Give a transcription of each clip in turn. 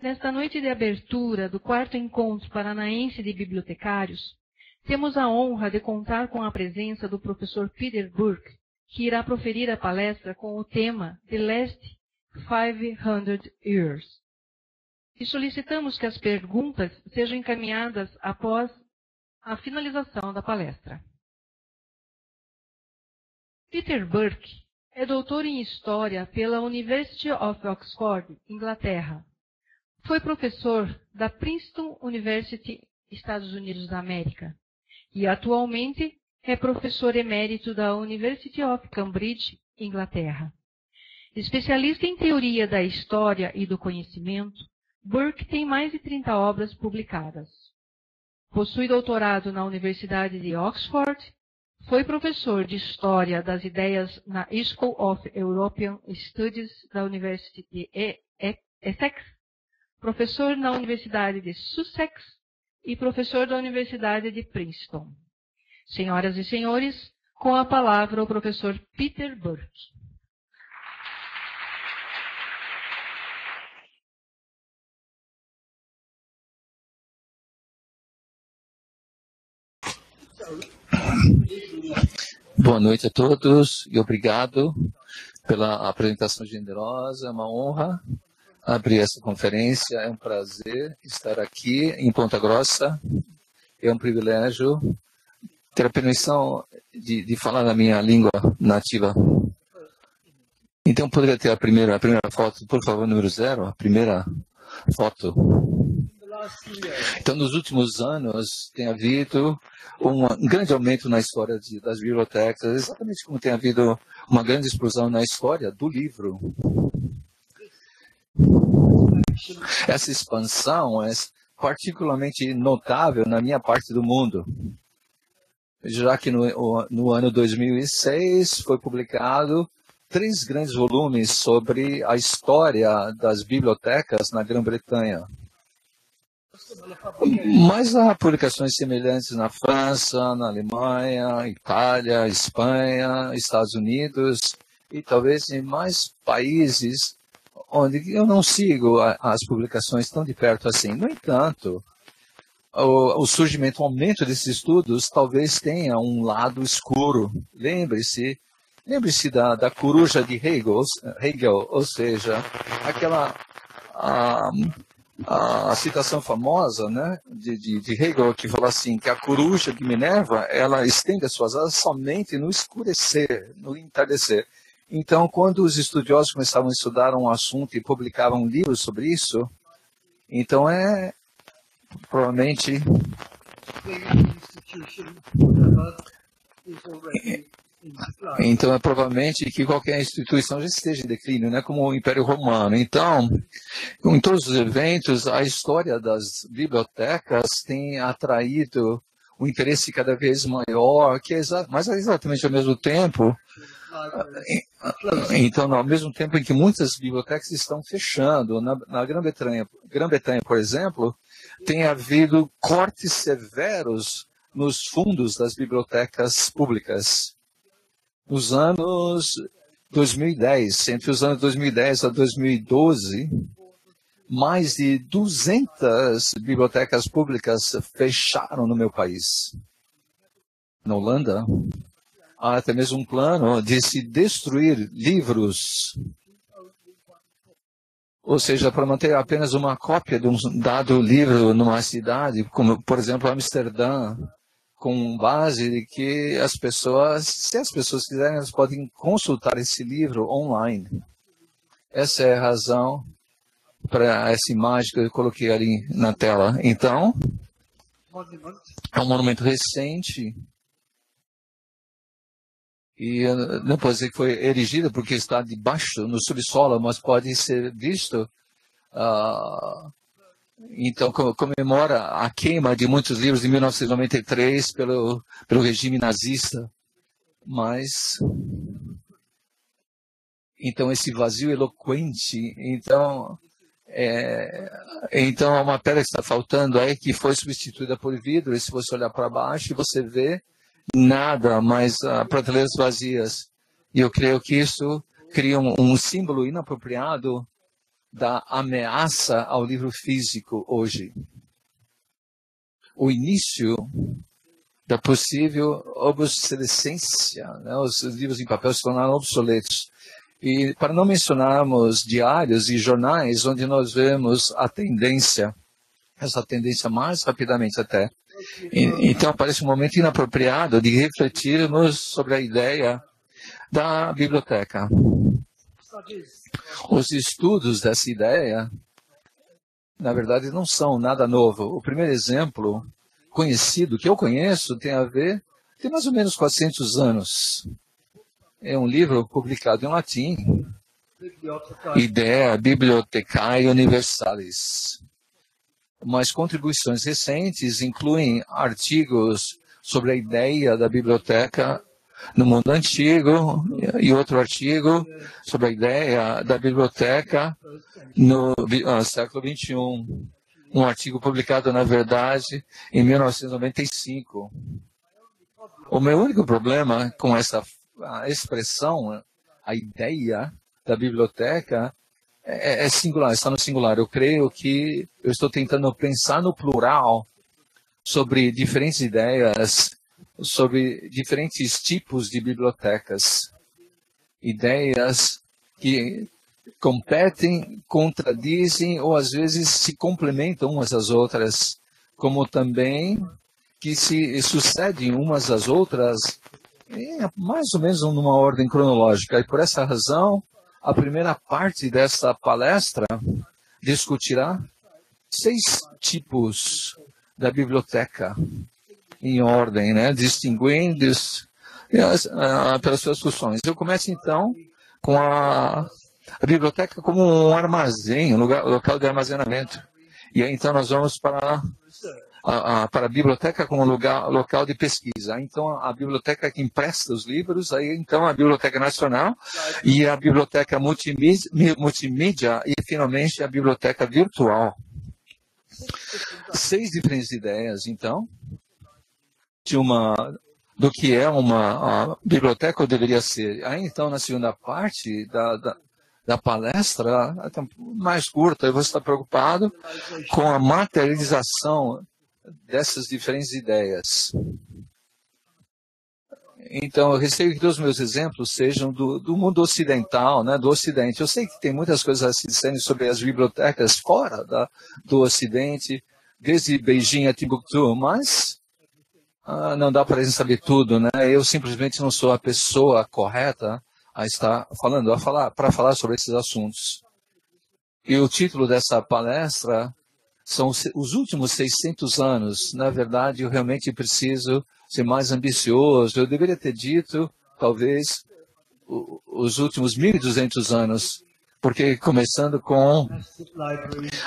Nesta noite de abertura do 4º Encontro Paranaense de Bibliotecários, temos a honra de contar com a presença do professor Peter Burke, que irá proferir a palestra com o tema The Last 500 Years. E solicitamos que as perguntas sejam encaminhadas após a finalização da palestra. Peter Burke é doutor em História pela University of Oxford, Inglaterra. Foi professor da Princeton University, Estados Unidos da América, e atualmente é professor emérito da University of Cambridge, Inglaterra. Especialista em teoria da história e do conhecimento, Burke tem mais de 30 obras publicadas. Possui doutorado na Universidade de Oxford, foi professor de História das Ideias na School of European Studies da University de Essex, professor na Universidade de Sussex e professor da Universidade de Princeton. Senhoras e senhores, com a palavra o professor Peter Burke. Boa noite a todos e obrigado pela apresentação generosa. É uma honra abrir essa conferência. É um prazer estar aqui em Ponta Grossa. É um privilégio ter a permissão de falar na minha língua nativa. Então, poderia ter a primeira foto, por favor, número 0, a primeira foto. Então, nos últimos anos, tem havido um grande aumento na história das bibliotecas, exatamente como tem havido uma grande explosão na história do livro. Essa expansão é particularmente notável na minha parte do mundo, já que no ano 2006 foi publicado 3 grandes volumes sobre a história das bibliotecas na Grã-Bretanha. Mas há publicações semelhantes na França, na Alemanha, Itália, Espanha, Estados Unidos e talvez em mais países onde eu não sigo as publicações tão de perto assim. No entanto, o surgimento, o aumento desses estudos talvez tenha um lado escuro. Lembre-se da coruja de Hegel, ou seja, aquela a citação famosa, né, de Hegel, que fala assim, que a coruja de Minerva, ela estende as suas asas somente no escurecer, no entardecer. Então, quando os estudiosos começavam a estudar um assunto e publicavam livros sobre isso, então provavelmente provavelmente que qualquer instituição já esteja em declínio, né, como o Império Romano. Então, em todos os eventos, a história das bibliotecas tem atraído um interesse cada vez maior, mas exatamente ao mesmo tempo. Então, ao mesmo tempo em que muitas bibliotecas estão fechando, na Grã-Bretanha, por exemplo, tem havido cortes severos nos fundos das bibliotecas públicas. Nos anos 2010, entre os anos 2010 a 2012, mais de 200 bibliotecas públicas fecharam no meu país. Na Holanda, há até mesmo um plano de se destruir livros, ou seja, para manter apenas uma cópia de um dado livro numa cidade, como, por exemplo, Amsterdã, com base de que as pessoas, se as pessoas quiserem, elas podem consultar esse livro online. Essa é a razão para essa imagem que eu coloquei ali na tela. Então, é um monumento recente e não pode dizer que foi erigido porque está debaixo, no subsolo, mas pode ser visto. Então, comemora a queima de muitos livros de 1993 pelo regime nazista. Mas, então, esse vazio eloquente, então há uma pedra que está faltando aí, que foi substituída por vidro, e se você olhar para baixo, você vê nada, mas prateleiras vazias. E eu creio que isso cria um símbolo inapropriado da ameaça ao livro físico hoje. O início da possível obsolescência, né? Os livros em papel se tornaram obsoletos. E para não mencionarmos diários e jornais, onde nós vemos a tendência, essa tendência mais rapidamente até. Então parece um momento inapropriado de refletirmos sobre a ideia da biblioteca. Os estudos dessa ideia, na verdade, não são nada novo. O primeiro exemplo conhecido, que eu conheço, tem mais ou menos 400 anos. É um livro publicado em latim, Idea Bibliothecae Universalis. Mas contribuições recentes incluem artigos sobre a ideia da biblioteca no mundo antigo e outro artigo sobre a ideia da biblioteca no século XXI. Um artigo publicado, na verdade, em 1995. O meu único problema com essa expressão, a ideia da biblioteca, é singular, está no singular. Eu creio que eu estou tentando pensar no plural sobre diferentes ideias, sobre diferentes tipos de bibliotecas. Ideias que competem, contradizem ou às vezes se complementam umas às outras, como também que se sucedem umas às outras, mais ou menos numa ordem cronológica. E por essa razão, a primeira parte dessa palestra discutirá 6 tipos da biblioteca em ordem, né, distinguindo-os pelas suas funções. Eu começo então com a biblioteca como um armazém, um local de armazenamento. E aí então nós vamos para a biblioteca como local de pesquisa. Então a biblioteca que empresta os livros, aí então a Biblioteca Nacional e a Biblioteca Multimídia e finalmente a Biblioteca Virtual. 6 diferentes ideias, então, do que é uma biblioteca ou deveria ser. Aí então na segunda parte da palestra, até mais curta, eu vou estar preocupado com a materialização dessas diferentes ideias. Então, eu receio que os meus exemplos sejam do mundo ocidental, né, do Ocidente. Eu sei que tem muitas coisas a se dizer sobre as bibliotecas fora do Ocidente, desde Beijing a Timbuktu, mas não dá para a gente saber tudo, né? Eu simplesmente não sou a pessoa correta a estar para falar sobre esses assuntos. E o título dessa palestra são os últimos 600 anos. Na verdade, eu realmente preciso ser mais ambicioso. Eu deveria ter dito, talvez, os últimos 1.200 anos. Porque começando com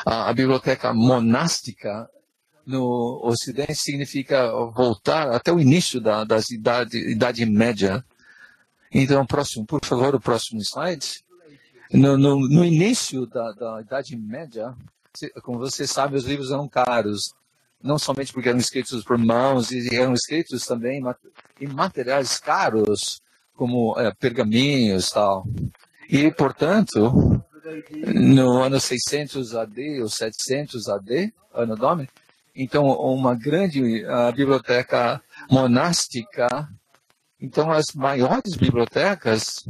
a biblioteca monástica no Ocidente significa voltar até o início da Idade Média. Então, por favor, o próximo slide. No início da Idade Média, como você sabe, os livros eram caros, não somente porque eram escritos por mãos, e eram escritos também em materiais caros, como pergaminhos e tal. E, portanto, no ano 600 AD ou 700 AD, ano Domini, então uma grande biblioteca monástica. Então, as maiores bibliotecas,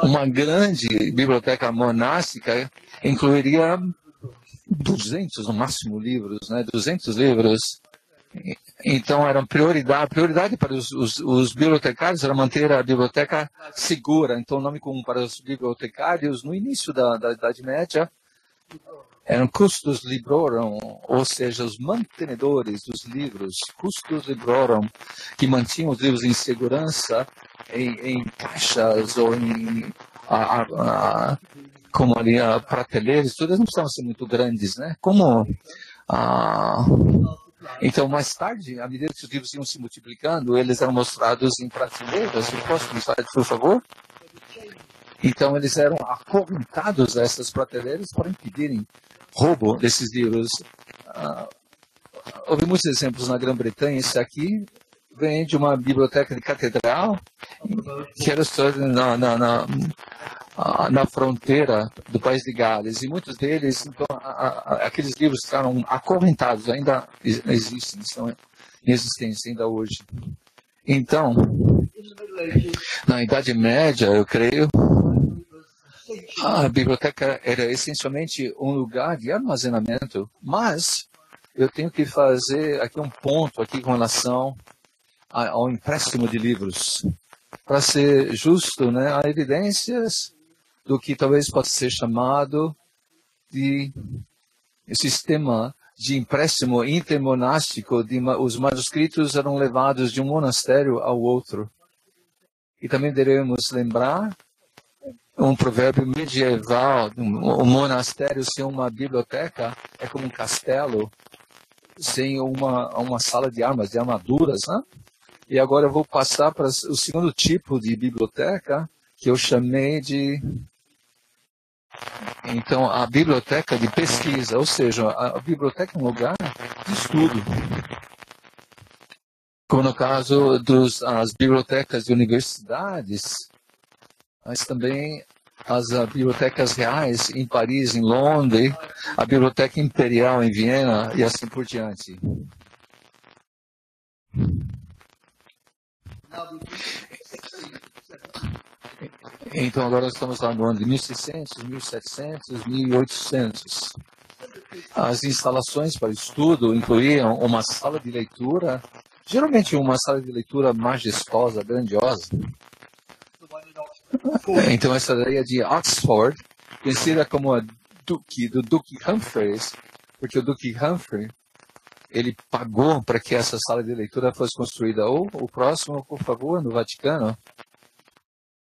uma grande biblioteca monástica incluiria 200, no máximo, livros, né? 200 livros. Então, era prioridade. A prioridade para os bibliotecários era manter a biblioteca segura. Então, o nome comum para os bibliotecários, no início da Idade Média, eram custos librorum, ou seja, os mantenedores dos livros, custos librorum, que mantinham os livros em segurança, em caixas ou em como ali prateleiras, todas não precisavam ser muito grandes, né? Então, mais tarde, à medida que os livros iam se multiplicando, eles eram mostrados em prateleiras. O próximo slide, por favor. Então, eles eram acorrentados a essas prateleiras para impedirem roubo desses livros. Houve muitos exemplos na Grã-Bretanha. Esse aqui vem de uma biblioteca de catedral, que era na fronteira do país de Gales, e muitos deles, então, aqueles livros ficaram acorrentados, ainda existem, estão em existência ainda hoje. Então, na Idade Média, eu creio, a biblioteca era essencialmente um lugar de armazenamento, mas eu tenho que fazer aqui um ponto aqui com relação ao empréstimo de livros. Para ser justo, né, há evidências do que talvez possa ser chamado de sistema de empréstimo intermonástico. Os manuscritos eram levados de um monastério ao outro. E também devemos lembrar um provérbio medieval: um monastério sem uma biblioteca é como um castelo sem uma sala de armas, de armaduras, né? E agora eu vou passar para o segundo tipo de biblioteca, que eu chamei de, então, a biblioteca de pesquisa, ou seja, a biblioteca é um lugar de estudo. Como no caso das bibliotecas de universidades, mas também as bibliotecas reais em Paris, em Londres, a Biblioteca Imperial em Viena e assim por diante. Então agora estamos falando de 1600, 1700, 1800. As instalações para estudo incluíam uma sala de leitura, geralmente uma sala de leitura majestosa, grandiosa. Então essa ideia de Oxford, conhecida como a do Duque Humphreys, porque o Duque Humphrey, ele pagou para que essa sala de leitura fosse construída. Ou o próximo, por favor, no Vaticano.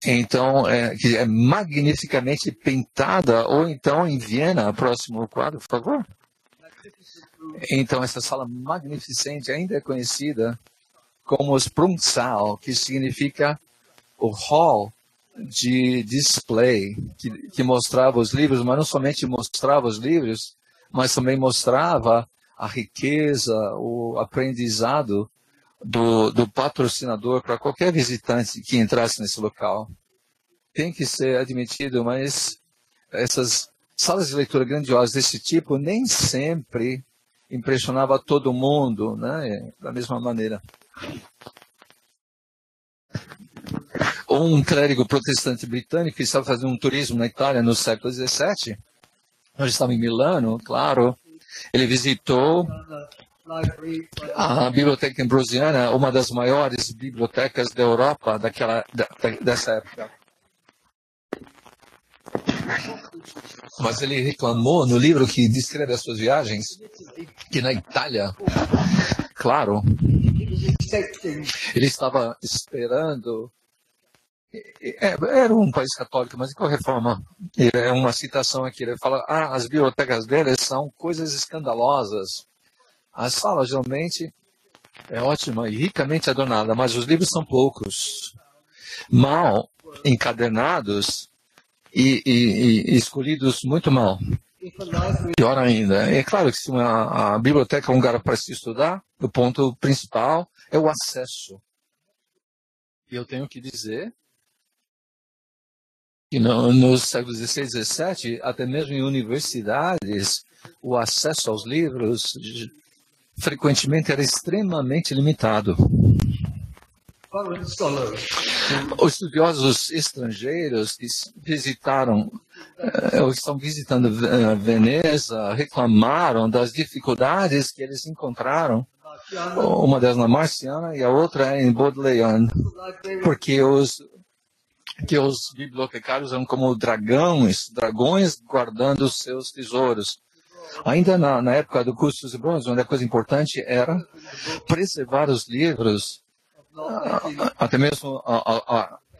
Então, que é magnificamente pintada, ou então em Viena, próximo quadro, por favor. Então, essa sala magnificente ainda é conhecida como os Sprungsaal, que significa o hall de display, que mostrava os livros, mas não somente mostrava os livros, mas também mostrava a riqueza, o aprendizado do patrocinador para qualquer visitante que entrasse nesse local. Tem que ser admitido, mas essas salas de leitura grandiosas desse tipo nem sempre impressionava todo mundo, né? Da mesma maneira. Um clérigo protestante britânico que estava fazendo um turismo na Itália no século XVII, nós estávamos em Milano, claro, ele visitou a Biblioteca Ambrosiana, uma das maiores bibliotecas da Europa dessa época. Mas ele reclamou no livro que descreve as suas viagens, que na Itália, claro, ele estava esperando. Era um país católico, mas de qualquer forma, é uma citação aqui. Ele fala: as bibliotecas deles são coisas escandalosas. A sala geralmente é ótima e ricamente adornada, mas os livros são poucos, mal encadernados e escolhidos muito mal. Pior ainda, é claro que se a biblioteca é um lugar para se estudar, o ponto principal é o acesso. E eu tenho que dizer que nos séculos XVI e XVII, até mesmo em universidades, o acesso aos livros frequentemente era extremamente limitado. Os estudiosos estrangeiros que visitaram, ou estão visitando Veneza, reclamaram das dificuldades que eles encontraram. Uma delas na Marciana e a outra em Baudelaire, porque os bibliotecários eram como dragões guardando os seus tesouros. Ainda na época do Custos e Bronze, uma coisa importante era preservar os livros, até mesmo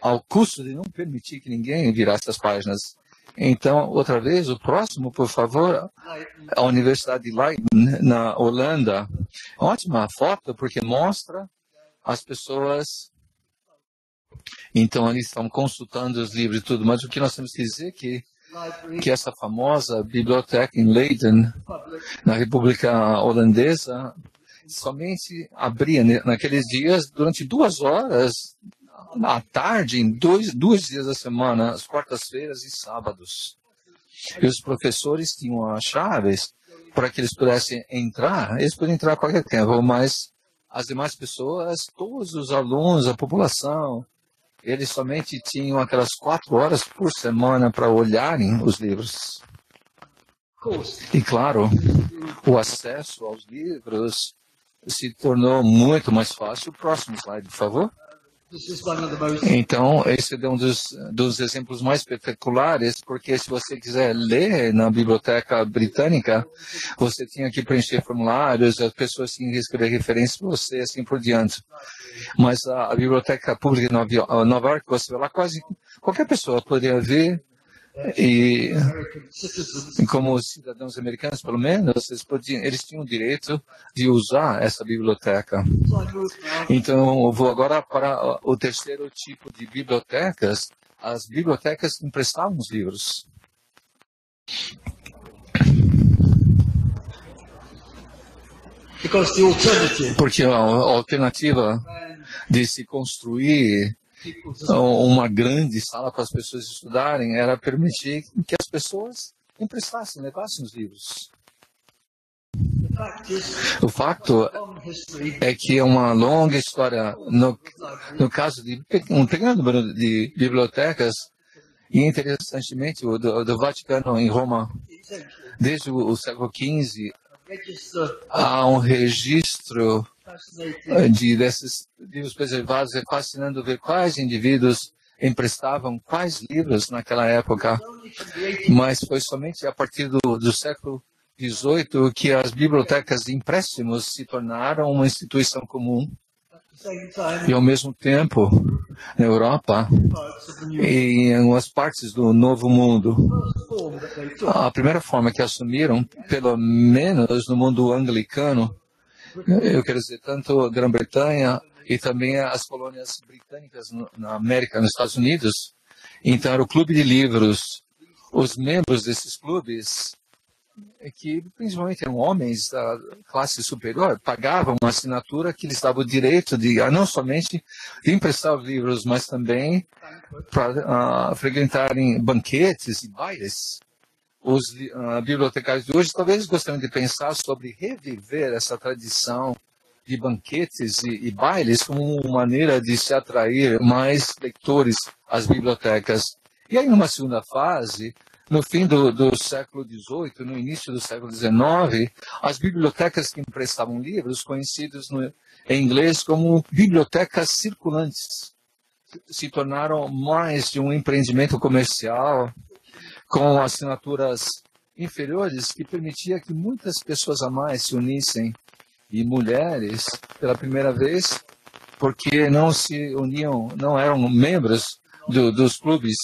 ao custo de não permitir que ninguém virasse as páginas. Então, outra vez, o próximo, por favor, a Universidade de Leiden, na Holanda. Ótima foto, porque mostra as pessoas. Então, eles estão consultando os livros e tudo, mas o que nós temos que dizer é que essa famosa biblioteca em Leiden, na República Holandesa, somente abria naqueles dias durante 2 horas à tarde, em dois dias da semana, às quartas-feiras e sábados. E os professores tinham as chaves para que eles pudessem entrar. Eles podiam entrar a qualquer tempo, mas as demais pessoas, todos os alunos, a população, eles somente tinham aquelas 4 horas por semana para olharem os livros. E claro, o acesso aos livros se tornou muito mais fácil. Próximo slide, por favor. Então, esse é um dos exemplos mais espetaculares, porque se você quiser ler na biblioteca britânica, você tinha que preencher formulários, as pessoas tinham que escrever referências para você, assim por diante. Mas a biblioteca pública de Nova York, você vai lá, quase qualquer pessoa poderia ver. E como cidadãos americanos, pelo menos, eles tinham o direito de usar essa biblioteca. Então, eu vou agora para o terceiro tipo de bibliotecas, as bibliotecas que emprestavam os livros. Porque a alternativa de se construir uma grande sala para as pessoas estudarem era permitir que as pessoas emprestassem, levassem os livros. O facto é que é uma longa história. No caso de um pequeno número de bibliotecas, e interessantemente, o do Vaticano em Roma, desde o século XV, há um registro desses livros preservados. É fascinante ver quais indivíduos emprestavam quais livros naquela época, mas foi somente a partir do século XVIII que as bibliotecas de empréstimos se tornaram uma instituição comum. E ao mesmo tempo, na Europa e em algumas partes do Novo Mundo, a primeira forma que assumiram, pelo menos no mundo anglicano, eu quero dizer, tanto a Grã-Bretanha e também as colônias britânicas na América, nos Estados Unidos. Então, era o clube de livros. Os membros desses clubes, que principalmente eram homens da classe superior, pagavam uma assinatura que lhes dava o direito de não somente de emprestar os livros, mas também para frequentarem banquetes e bailes. Os bibliotecários de hoje talvez gostariam de pensar sobre reviver essa tradição de banquetes e bailes como uma maneira de se atrair mais leitores às bibliotecas. E aí, numa segunda fase, no fim do século XVIII, no início do século XIX, as bibliotecas que emprestavam livros, conhecidos em inglês como bibliotecas circulantes, se tornaram mais de um empreendimento comercial com assinaturas inferiores que permitia que muitas pessoas a mais se unissem, e mulheres, pela primeira vez, porque não se uniam, não eram membros dos clubes,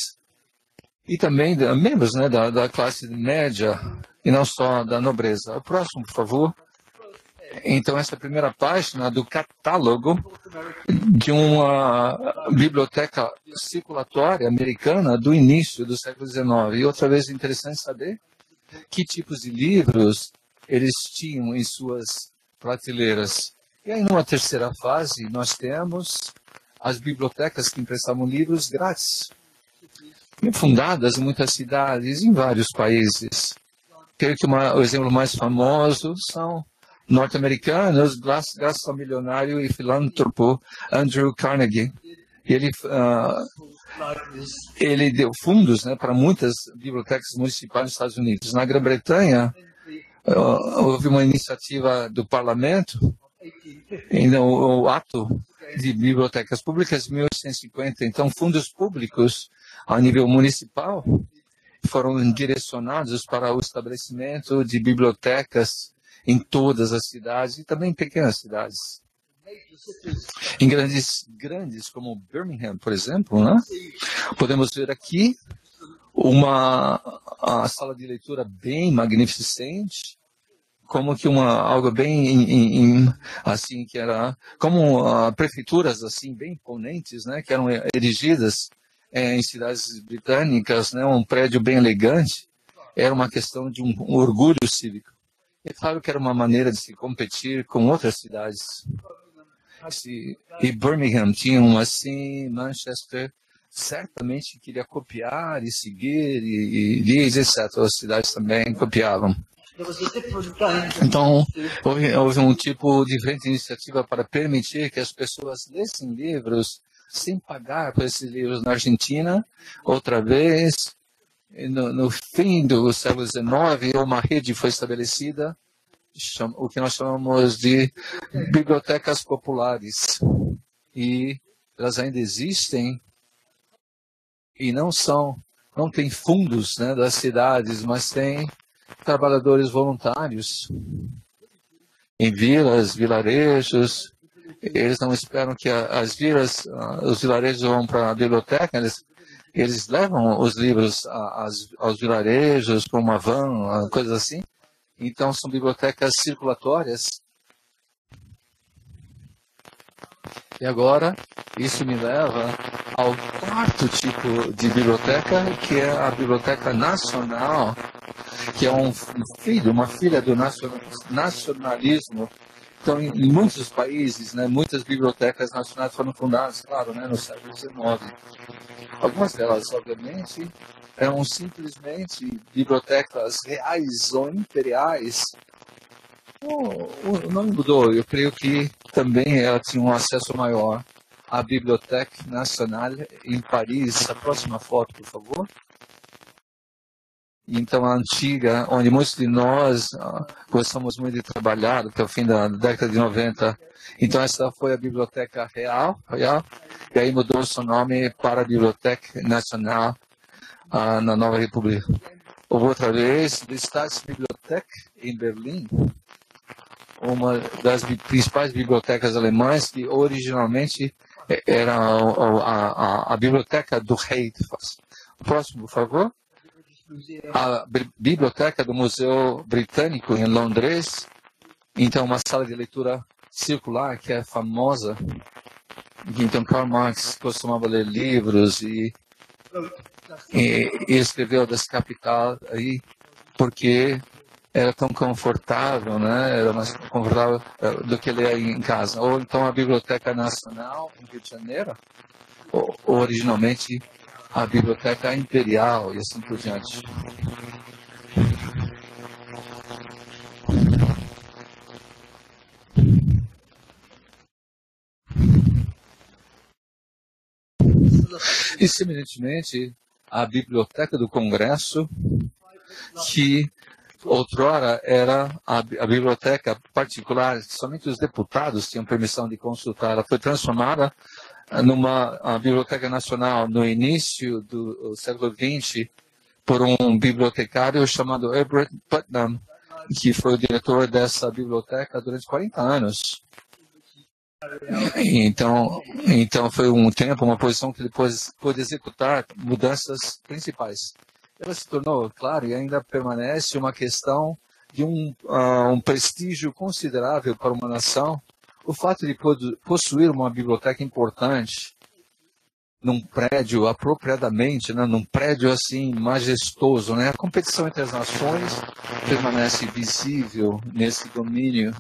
e também membros, né, da classe média, e não só da nobreza. O próximo, por favor. Então, essa primeira página do catálogo de uma biblioteca circulatória americana do início do século XIX. E outra vez é interessante saber que tipos de livros eles tinham em suas prateleiras. E aí, numa terceira fase, nós temos as bibliotecas que emprestavam livros grátis, fundadas em muitas cidades, em vários países. Creio que o exemplo mais famoso são norte-americanos, graças ao milionário e filântropo Andrew Carnegie. Ele deu fundos, né, para muitas bibliotecas municipais nos Estados Unidos. Na Grã-Bretanha, houve uma iniciativa do parlamento, o ato de bibliotecas públicas de 1850. Então, fundos públicos a nível municipal foram direcionados para o estabelecimento de bibliotecas em todas as cidades e também em pequenas cidades. Em grandes como Birmingham, por exemplo, né? Podemos ver aqui a sala de leitura bem magnificente, como que algo bem assim, que era como prefeituras assim bem imponentes, né, que eram erigidas em cidades britânicas, né, um prédio bem elegante. Era uma questão de um orgulho cívico. É claro que era uma maneira de se competir com outras cidades. E Birmingham tinha um assim, Manchester certamente queria copiar e seguir, e Leeds, etc. As cidades também copiavam. Então, houve um tipo de diferente iniciativa para permitir que as pessoas lessem livros sem pagar por esses livros na Argentina. Outra vez, no fim do século XIX, uma rede foi estabelecida, o que nós chamamos de bibliotecas populares. E elas ainda existem e não tem fundos, né, das cidades, mas tem trabalhadores voluntários em vilas, vilarejos. Eles não esperam que as vilas, os vilarejos vão para a biblioteca, eles levam os livros aos vilarejos com uma van, coisas assim. Então são bibliotecas circulatórias. E agora, isso me leva ao quarto tipo de biblioteca, que é a Biblioteca Nacional, que é uma filha do nacionalismo. Então, em muitos países, né, muitas bibliotecas nacionais foram fundadas, claro, né, no século XIX. Algumas delas, obviamente, eram simplesmente bibliotecas reais ou imperiais. O nome mudou. Eu creio que também ela tinha um acesso maior à Bibliothèque Nationale em Paris. A próxima foto, por favor. Então, a antiga, onde muitos de nós gostamos muito de trabalhar até o fim da década de 90. Então, essa foi a Biblioteca Real, e aí mudou seu nome para a Bibliothèque Nationale na Nova República. Outra vez, a Staatsbibliothek em Berlim, uma das principais bibliotecas alemãs, que originalmente era a biblioteca do rei. O próximo, por favor. A biblioteca do Museu Britânico em Londres. Então, uma sala de leitura circular que é famosa. Então, Karl Marx costumava ler livros e escreveu das Capital aí porque era tão confortável, né? Era mais confortável do que ler em casa. Ou então a Biblioteca Nacional em Rio de Janeiro, ou originalmente a Biblioteca Imperial e assim por diante. E, semelhantemente, a Biblioteca do Congresso, que outrora era a biblioteca particular, somente os deputados tinham permissão de consultar. Ela foi transformada numa biblioteca nacional no início do século XX por um bibliotecário chamado Herbert Putnam, que foi o diretor dessa biblioteca durante 40 anos. Então foi um tempo, uma posição que depois pôde executar mudanças principais. Ela se tornou, claro, e ainda permanece uma questão de um prestígio considerável para uma nação. O fato de possuir uma biblioteca importante num prédio apropriadamente, né, num prédio assim majestoso, né? A competição entre as nações permanece visível nesse domínio.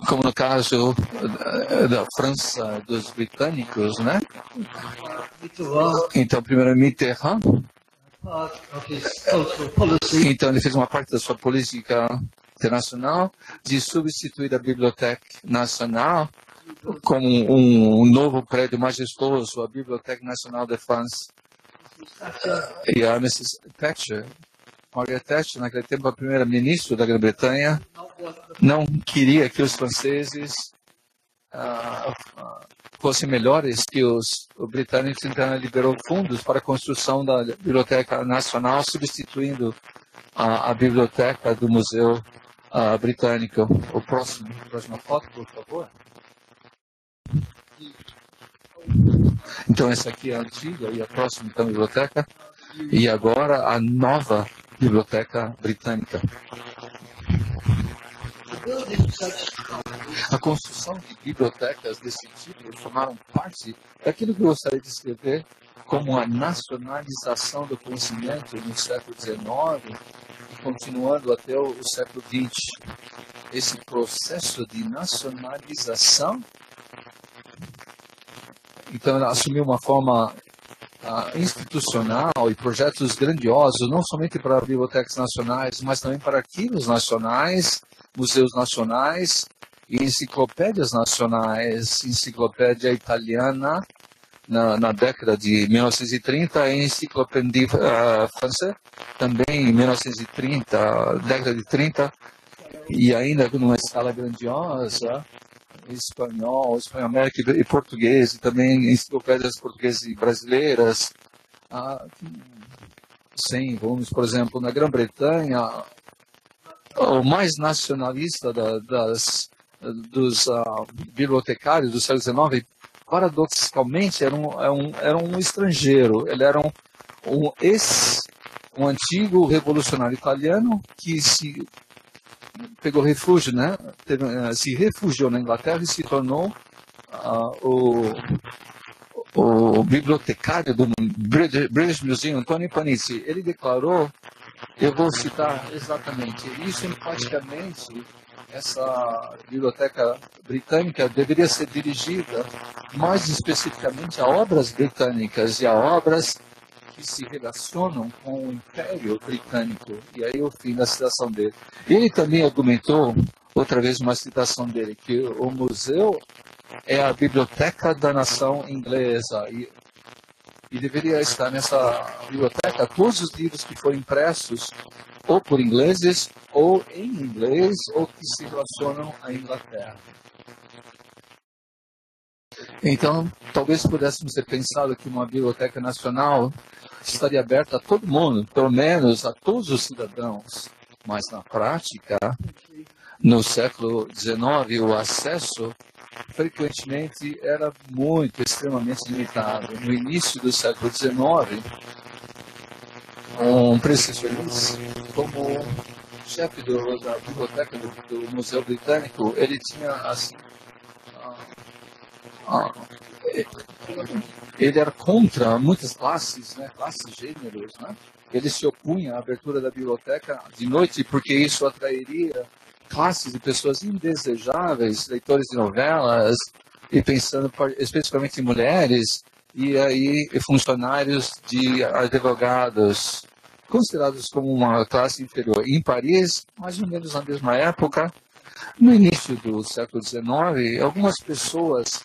Como no caso da França, dos britânicos, né? Então, primeiro Mitterrand. Então, ele fez uma parte da sua política internacional de substituir a Biblioteca Nacional como um novo prédio majestoso, a Biblioteca Nacional de France. E a Mrs. Thatcher, Margaret Thatcher, naquele tempo a primeira-ministra da Grã-Bretanha, não queria que os franceses fossem melhores que os britânicos, então ela liberou fundos para a construção da Biblioteca Nacional, substituindo a biblioteca do Museu Britânico. Próxima foto, por favor. Então, essa aqui é a antiga e a próxima então, biblioteca. E agora a nova Biblioteca Britânica. A construção de bibliotecas desse tipo formaram parte daquilo que eu gostaria de descrever como a nacionalização do conhecimento no século XIX e continuando até o século XX. esse processo de nacionalização. Então, ela assumiu uma forma institucional e projetos grandiosos, não somente para bibliotecas nacionais, mas também para arquivos nacionais, museus nacionais e enciclopédias nacionais, enciclopédia italiana na década de 1930 e enciclopédia francesa também em 1930, década de 30, e ainda numa escala grandiosa, espanhol América e português, e também enciclopédias portuguesas e brasileiras. Sim, vamos, por exemplo, na Grã-Bretanha, o mais nacionalista dos bibliotecários do século XIX, paradoxalmente, era um estrangeiro. Ele era um antigo revolucionário italiano que se pegou refúgio, né? Se refugiou na Inglaterra e se tornou o bibliotecário do British Museum, Antonio Panizzi. Ele declarou, eu vou citar exatamente, isso praticamente, essa biblioteca britânica deveria ser dirigida mais especificamente a obras britânicas e a obras que se relacionam com o Império Britânico. E aí o fim da citação dele. Ele também argumentou, outra vez uma citação dele, que o museu é a biblioteca da nação inglesa e deveria estar nessa biblioteca todos os livros que foram impressos ou por ingleses ou em inglês ou que se relacionam à Inglaterra. Então, talvez pudéssemos ter pensado que uma biblioteca nacional estaria aberta a todo mundo, pelo menos a todos os cidadãos. Mas, na prática, no século XIX, o acesso frequentemente era extremamente limitado. No início do século XIX, um prescricionista, como chefe da biblioteca do Museu Britânico, ele tinha assim, ele era contra muitas classes, né, classes, gêneros, né? Ele se opunha à abertura da biblioteca de noite porque isso atrairia classes de pessoas indesejáveis, leitores de novelas, e pensando especificamente em mulheres, e aí funcionários de advogados, considerados como uma classe inferior. Em Paris, mais ou menos na mesma época, no início do século XIX, algumas pessoas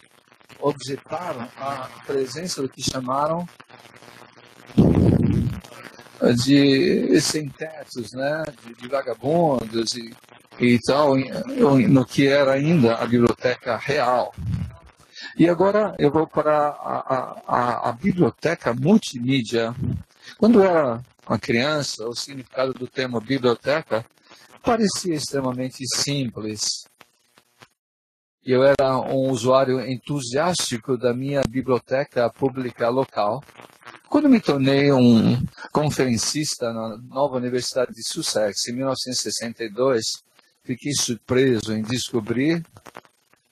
objetaram a presença do que chamaram de sem-tetos, né, de vagabundos e tal, no que era ainda a biblioteca real. E agora eu vou para a biblioteca multimídia. Quando eu era uma criança, o significado do termo biblioteca parecia extremamente simples. Eu era um usuário entusiástico da minha biblioteca pública local. Quando me tornei um conferencista na nova Universidade de Sussex, em 1962, fiquei surpreso em descobrir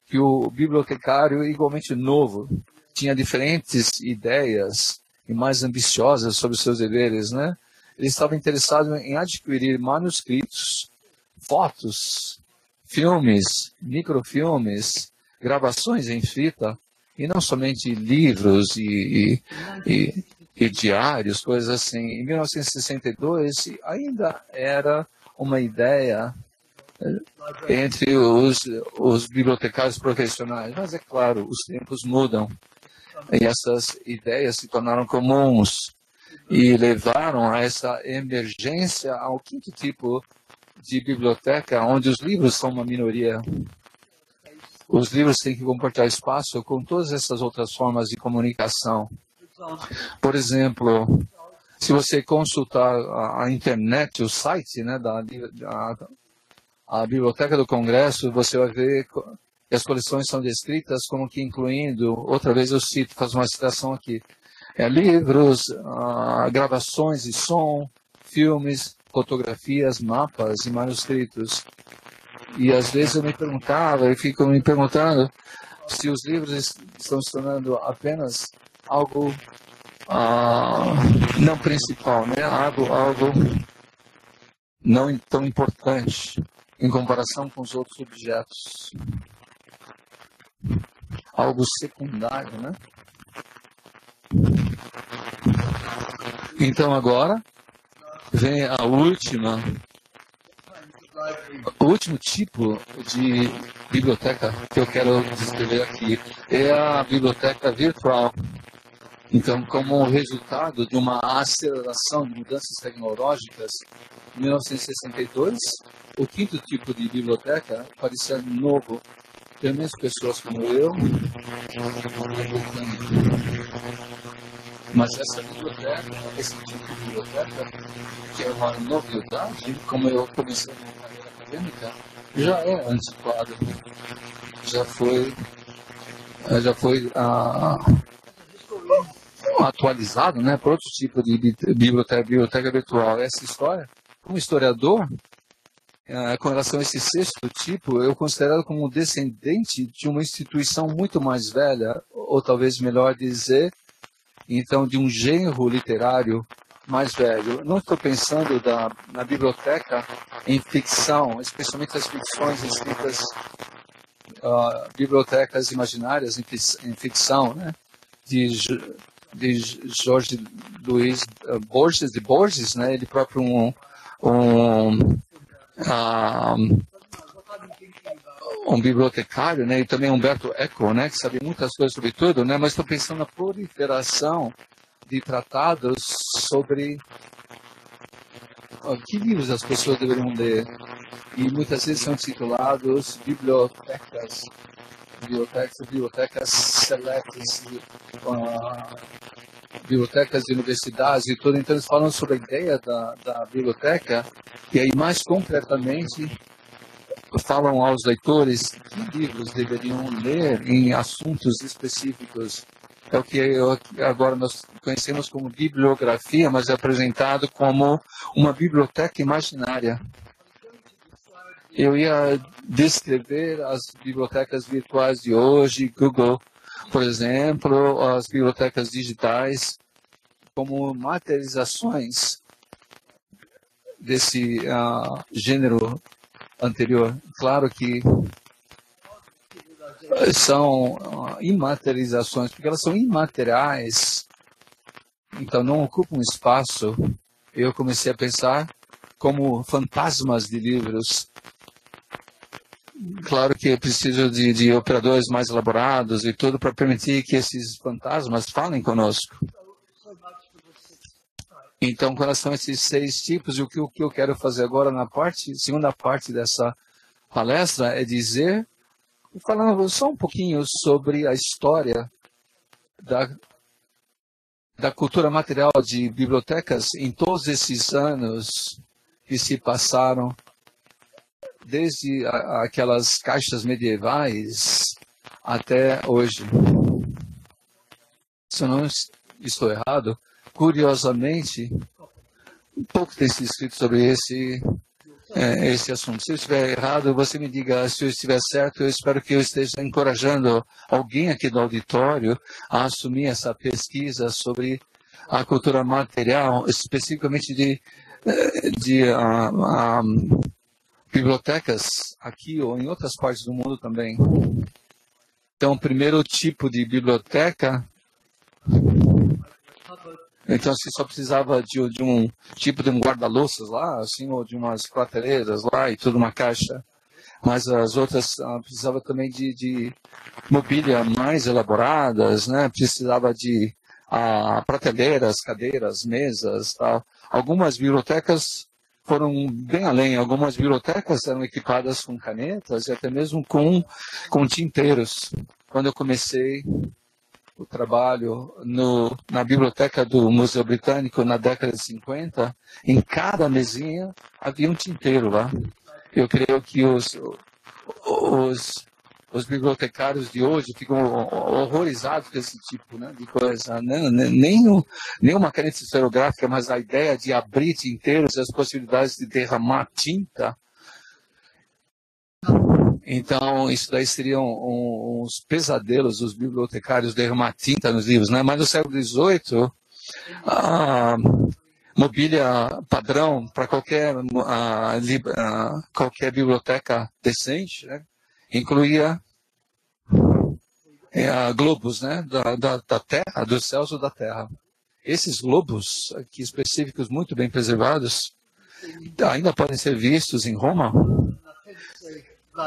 que o bibliotecário, igualmente novo, tinha diferentes ideias e mais ambiciosas sobre seus deveres, né? Ele estava interessado em adquirir manuscritos, fotos, filmes, microfilmes, gravações em fita, e não somente livros e diários, coisas assim. Em 1962, ainda era uma ideia entre os bibliotecários profissionais, mas é claro, os tempos mudam, e essas ideias se tornaram comuns, e levaram a essa emergência ao quinto tipo de biblioteca, onde os livros são uma minoria. Os livros têm que compartilhar espaço com todas essas outras formas de comunicação. Por exemplo, se você consultar a internet, o site, né, a Biblioteca do Congresso, você vai ver que as coleções são descritas como que incluindo, outra vez eu cito, faço uma citação aqui, livros, gravações de som, filmes, fotografias, mapas e manuscritos. E às vezes eu fico me perguntando se os livros estão se tornando apenas algo não principal, né? Algo não tão importante. em comparação com os outros objetos. Algo secundário, né? Então agora vem o último tipo de biblioteca que eu quero descrever aqui é a biblioteca virtual. Então, como resultado de uma aceleração de mudanças tecnológicas, em 1962, o quinto tipo de biblioteca parecia novo. Pelo menos pessoas como eu. Mas essa biblioteca, esse tipo de biblioteca, que é uma novidade, como eu comecei a minha carreira acadêmica, já é antiquado. Já foi atualizado, né, por outro tipo de biblioteca virtual. Essa história, como historiador, com relação a esse sexto tipo, eu considero como descendente de uma instituição muito mais velha, ou talvez melhor dizer, então, de um gênero literário mais velho. Não estou pensando na biblioteca em ficção, especialmente as ficções escritas, bibliotecas imaginárias em ficção, né? de Jorge Luiz Borges, né? Ele próprio um bibliotecário, né? E também Umberto Eco, né? Que sabia muitas coisas sobre tudo, né? Mas estou pensando na proliferação de tratados sobre que livros as pessoas deveriam ler. E muitas vezes são titulados bibliotecas selectas, bibliotecas de universidades e tudo. Então eles falam sobre a ideia da biblioteca, e aí mais concretamente falam aos leitores que livros deveriam ler em assuntos específicos. É o que agora nós conhecemos como bibliografia, mas é apresentado como uma biblioteca imaginária. Eu ia descrever as bibliotecas virtuais de hoje, Google, por exemplo, as bibliotecas digitais, como materializações desse gênero anterior. Claro que são imaterializações, porque elas são imateriais, então não ocupam espaço. Eu comecei a pensar como fantasmas de livros. Claro que é preciso de operadores mais elaborados e tudo para permitir que esses fantasmas falem conosco. Então, com relação a esses 6 tipos, o que eu quero fazer agora na segunda parte dessa palestra é dizer, falando só um pouquinho sobre a história da cultura material de bibliotecas em todos esses anos que se passaram, desde aquelas caixas medievais até hoje. Se eu não estou errado, curiosamente, pouco tem sido escrito sobre esse assunto. Se eu estiver errado, você me diga. Se eu estiver certo, eu espero que eu esteja encorajando alguém aqui do auditório a assumir essa pesquisa sobre a cultura material, especificamente de bibliotecas aqui ou em outras partes do mundo também. Então, o primeiro tipo de biblioteca, então você só precisava de um tipo de um guarda-louças lá, assim, ou de umas prateleiras lá e tudo, uma caixa. Mas as outras precisava também de mobília mais elaboradas, né? Precisava de prateleiras, cadeiras, mesas, tal. Algumas bibliotecas foram bem além. Algumas bibliotecas eram equipadas com canetas e até mesmo com tinteiros. Quando eu comecei o trabalho na biblioteca do Museu Britânico na década de 50, em cada mesinha havia um tinteiro lá. Eu creio que os bibliotecários de hoje ficam horrorizados com esse tipo, né, de coisa. Nem uma caneta esferográfica, mas a ideia de abrir tinteiros e as possibilidades de derramar tinta. Então, isso daí seriam uns pesadelos dos bibliotecários derramar tinta nos livros, né? Mas no século XVIII, mobília padrão para qualquer biblioteca decente, né? Incluía globos, né? Da Terra, dos céus ou da Terra. Esses globos aqui específicos, muito bem preservados, ainda podem ser vistos em Roma,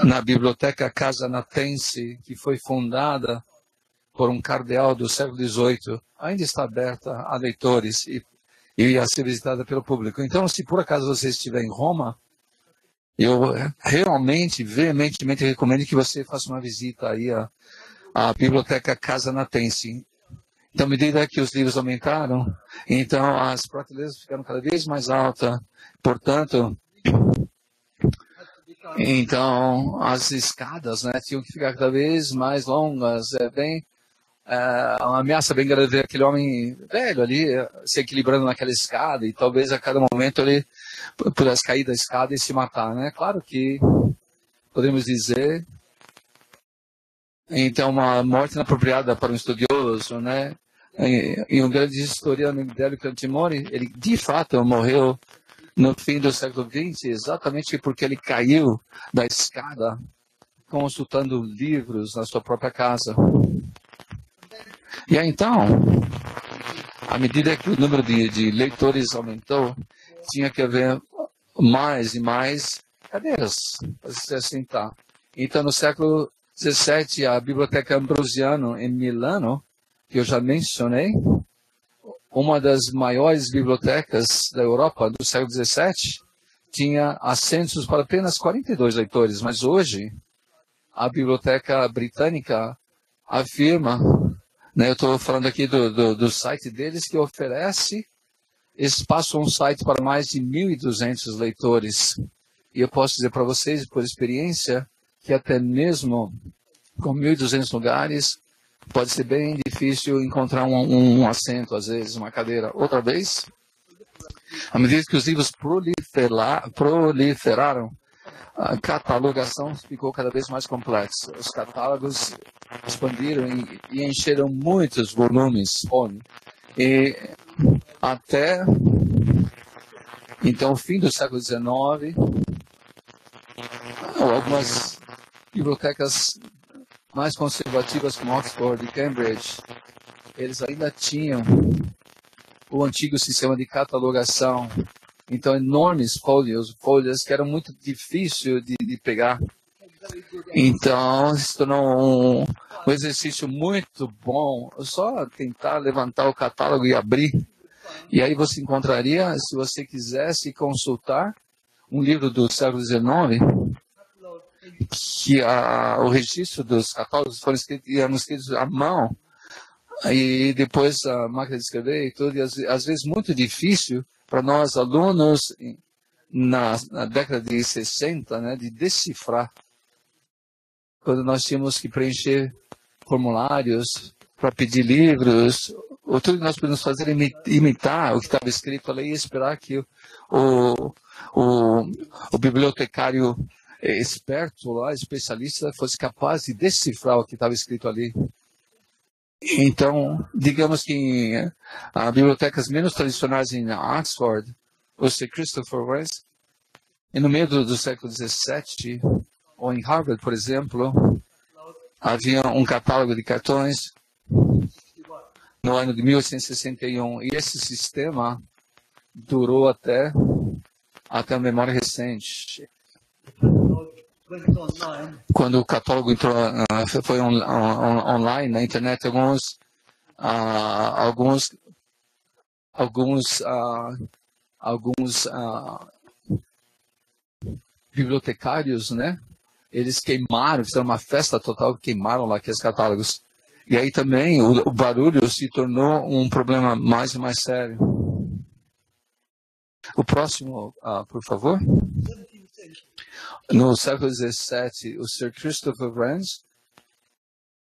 na Biblioteca Casanatense, que foi fundada por um cardeal do século XVIII, ainda está aberta a leitores e a ser visitada pelo público. Então, se por acaso você estiver em Roma, eu realmente, veementemente recomendo que você faça uma visita aí à Biblioteca Casanatense. Então, à medida que os livros aumentaram, então as prateleiras ficaram cada vez mais altas. Portanto, então as escadas, né, tinham que ficar cada vez mais longas. Uma ameaça bem grande ver aquele homem velho ali se equilibrando naquela escada e talvez a cada momento ele pudesse cair da escada e se matar, né? Claro que podemos dizer, então, uma morte inapropriada para um estudioso, né? E um grande historiano, Delio Cantimori, ele de fato morreu no fim do século XX, exatamente porque ele caiu da escada consultando livros na sua própria casa. E aí, então, à medida que o número de leitores aumentou, tinha que haver mais e mais cadeiras para se assentar. Então, no século XVII, a Biblioteca Ambrosiano, em Milano, que eu já mencionei, uma das maiores bibliotecas da Europa do século XVII, tinha assentos para apenas 42 leitores, mas hoje a Biblioteca Britânica afirma, né, eu estou falando aqui do site deles, que oferece espaço on-site para mais de 1.200 leitores. E eu posso dizer para vocês, por experiência, que até mesmo com 1.200 lugares, pode ser bem difícil encontrar um assento, às vezes, uma cadeira. Outra vez, à medida que os livros proliferaram, a catalogação ficou cada vez mais complexa. Os catálogos expandiram e encheram muitos volumes. E até, então, o fim do século XIX, algumas bibliotecas mais conservativas como Oxford e Cambridge, eles ainda tinham o antigo sistema de catalogação. Então, enormes folhas que eram muito difíceis de pegar. Então, se tornou um exercício muito bom. Só tentar levantar o catálogo e abrir. E aí você encontraria, se você quisesse consultar um livro do século XIX, que o registro dos catálogos foram escritos à mão, e depois a máquina de escrever e tudo, e às vezes muito difícil para nós alunos na década de 60, né, de decifrar, quando nós tínhamos que preencher formulários para pedir livros. Tudo que nós podemos fazer é imitar o que estava escrito ali e esperar que o bibliotecário esperto lá, especialista, fosse capaz de decifrar o que estava escrito ali. Então, digamos que em bibliotecas menos tradicionais em Oxford, o Sir Christopher Wren, e no meio do século XVII, ou em Harvard, por exemplo, havia um catálogo de cartões no ano de 1861, e esse sistema durou até a memória recente. Quando o catálogo entrou, foi online na internet, alguns bibliotecários, né? Eles queimaram, fizeram uma festa total, queimaram lá aqueles catálogos. E aí também o barulho se tornou um problema mais e mais sério. O próximo, por favor. No século XVII, o Sir Christopher Wren,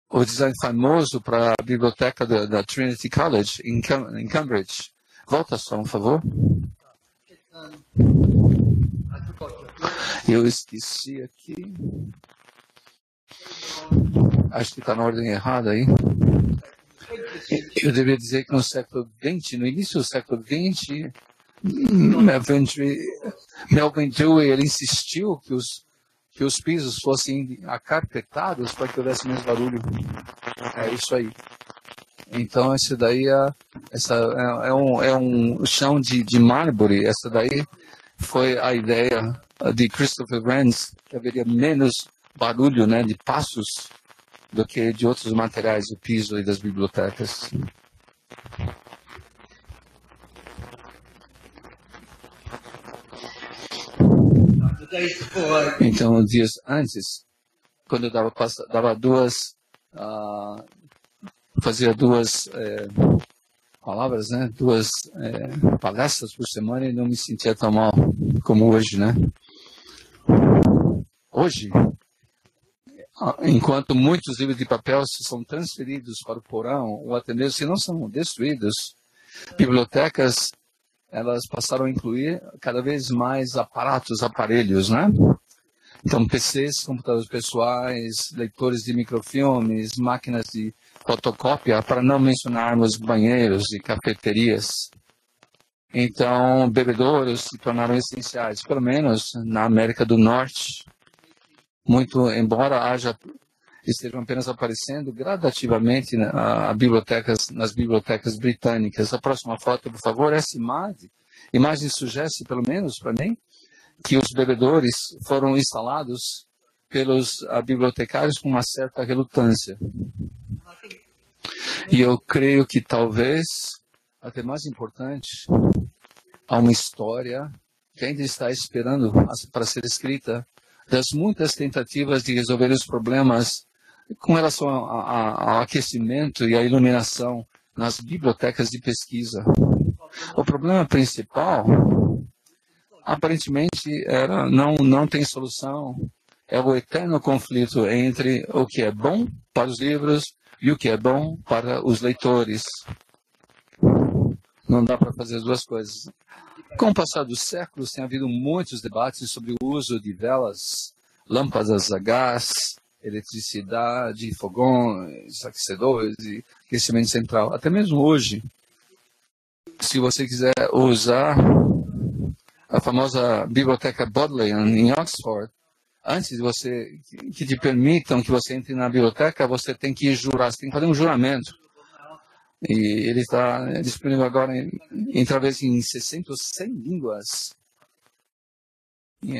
o design famoso para a biblioteca da Trinity College em Cambridge. Volta só, por favor. Eu esqueci aqui. Acho que está na ordem errada aí. Eu deveria dizer que no século XX, no início do século XX, Melvin Dewey, ele insistiu que os pisos fossem acarpetados para que houvesse menos barulho. É isso aí. Então, esse daí é um chão de mármore. Essa daí foi a ideia de Christopher Wren's, que haveria menos barulho, né, de passos do que de outros materiais do piso e das bibliotecas. Então, dias antes, quando eu fazia duas palavras, né, duas palestras por semana e não me sentia tão mal como hoje, né? Hoje, enquanto muitos livros de papel são transferidos para o porão ou até mesmo se não são destruídos, bibliotecas elas passaram a incluir cada vez mais aparelhos, né? Então, PCs, computadores pessoais, leitores de microfilmes, máquinas de fotocópia, para não mencionarmos banheiros e cafeterias. Então, bebedouros se tornaram essenciais, pelo menos na América do Norte. Muito, embora estejam apenas aparecendo gradativamente nas bibliotecas britânicas. A próxima foto, por favor, essa imagem sugere, pelo menos para mim, que os bebedouros foram instalados pelos bibliotecários com uma certa relutância. E eu creio que talvez, até mais importante, há uma história que ainda está esperando para ser escrita das muitas tentativas de resolver os problemas com relação ao aquecimento e à iluminação nas bibliotecas de pesquisa. O problema principal, aparentemente, não tem solução. É o eterno conflito entre o que é bom para os livros e o que é bom para os leitores. Não dá para fazer as duas coisas. Com o passar dos séculos, tem havido muitos debates sobre o uso de velas, lâmpadas a gás, eletricidade, fogões, aquecedores e aquecimento central. Até mesmo hoje, se você quiser usar a famosa biblioteca Bodleian em Oxford, antes que te permitam que você entre na biblioteca, você tem que jurar, você tem que fazer um juramento. E ele está disponível agora talvez em 60 ou 100 línguas. E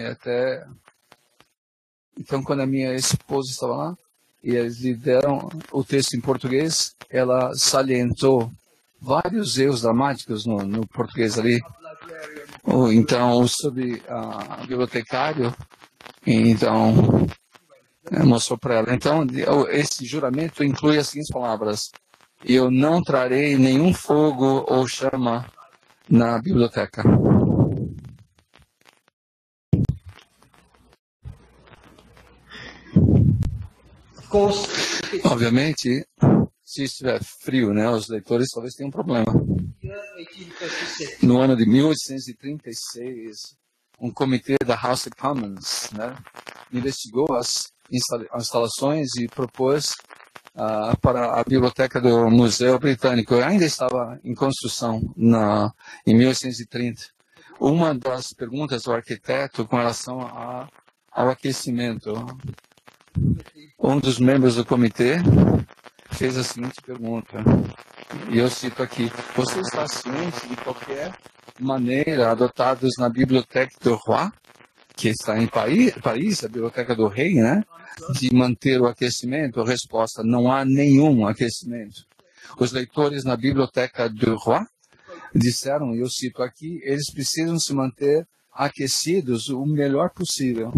então, quando a minha esposa estava lá, e eles lhe deram o texto em português, ela salientou vários erros dramáticos no português ali. Então, sobre a bibliotecário, então, mostrou para ela. Então, esse juramento inclui as seguintes palavras: eu não trarei nenhum fogo ou chama na biblioteca. Obviamente, se estiver frio, né, os leitores talvez tenham um problema. No ano de 1836, um comitê da House of Commons, né, investigou as instalações e propôs para a biblioteca do Museu Britânico. Ainda estava em construção em 1830. Uma das perguntas do arquiteto com relação ao aquecimento, um dos membros do comitê fez a seguinte pergunta, e eu cito aqui: você está ciente de qualquer maneira adotados na Biblioteca do Roi, que está em Paris, a Biblioteca do Rei, né, de manter o aquecimento? A resposta: não há nenhum aquecimento. Os leitores na Biblioteca do Roi disseram, e eu cito aqui, eles precisam se manter aquecidos o melhor possível.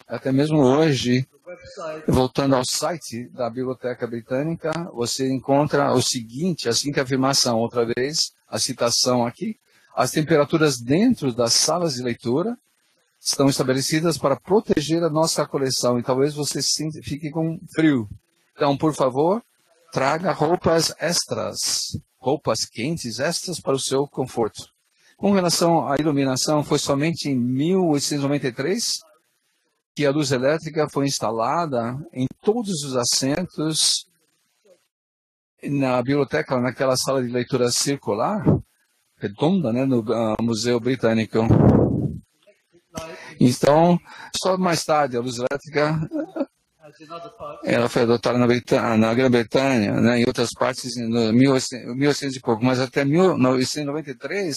Até mesmo hoje, voltando ao site da Biblioteca Britânica, você encontra a seguinte afirmação, outra vez, a citação aqui: as temperaturas dentro das salas de leitura estão estabelecidas para proteger a nossa coleção, e talvez você fique com frio. Então, por favor, traga roupas extras, roupas quentes extras para o seu conforto. Com relação à iluminação, foi somente em 1893 que a luz elétrica foi instalada em todos os assentos na biblioteca, naquela sala de leitura circular, redonda, né, no Museu Britânico. Então, só mais tarde, a luz elétrica ela foi adotada na Grã-Bretanha, né, em outras partes, em 1800 e pouco, mas até 1993,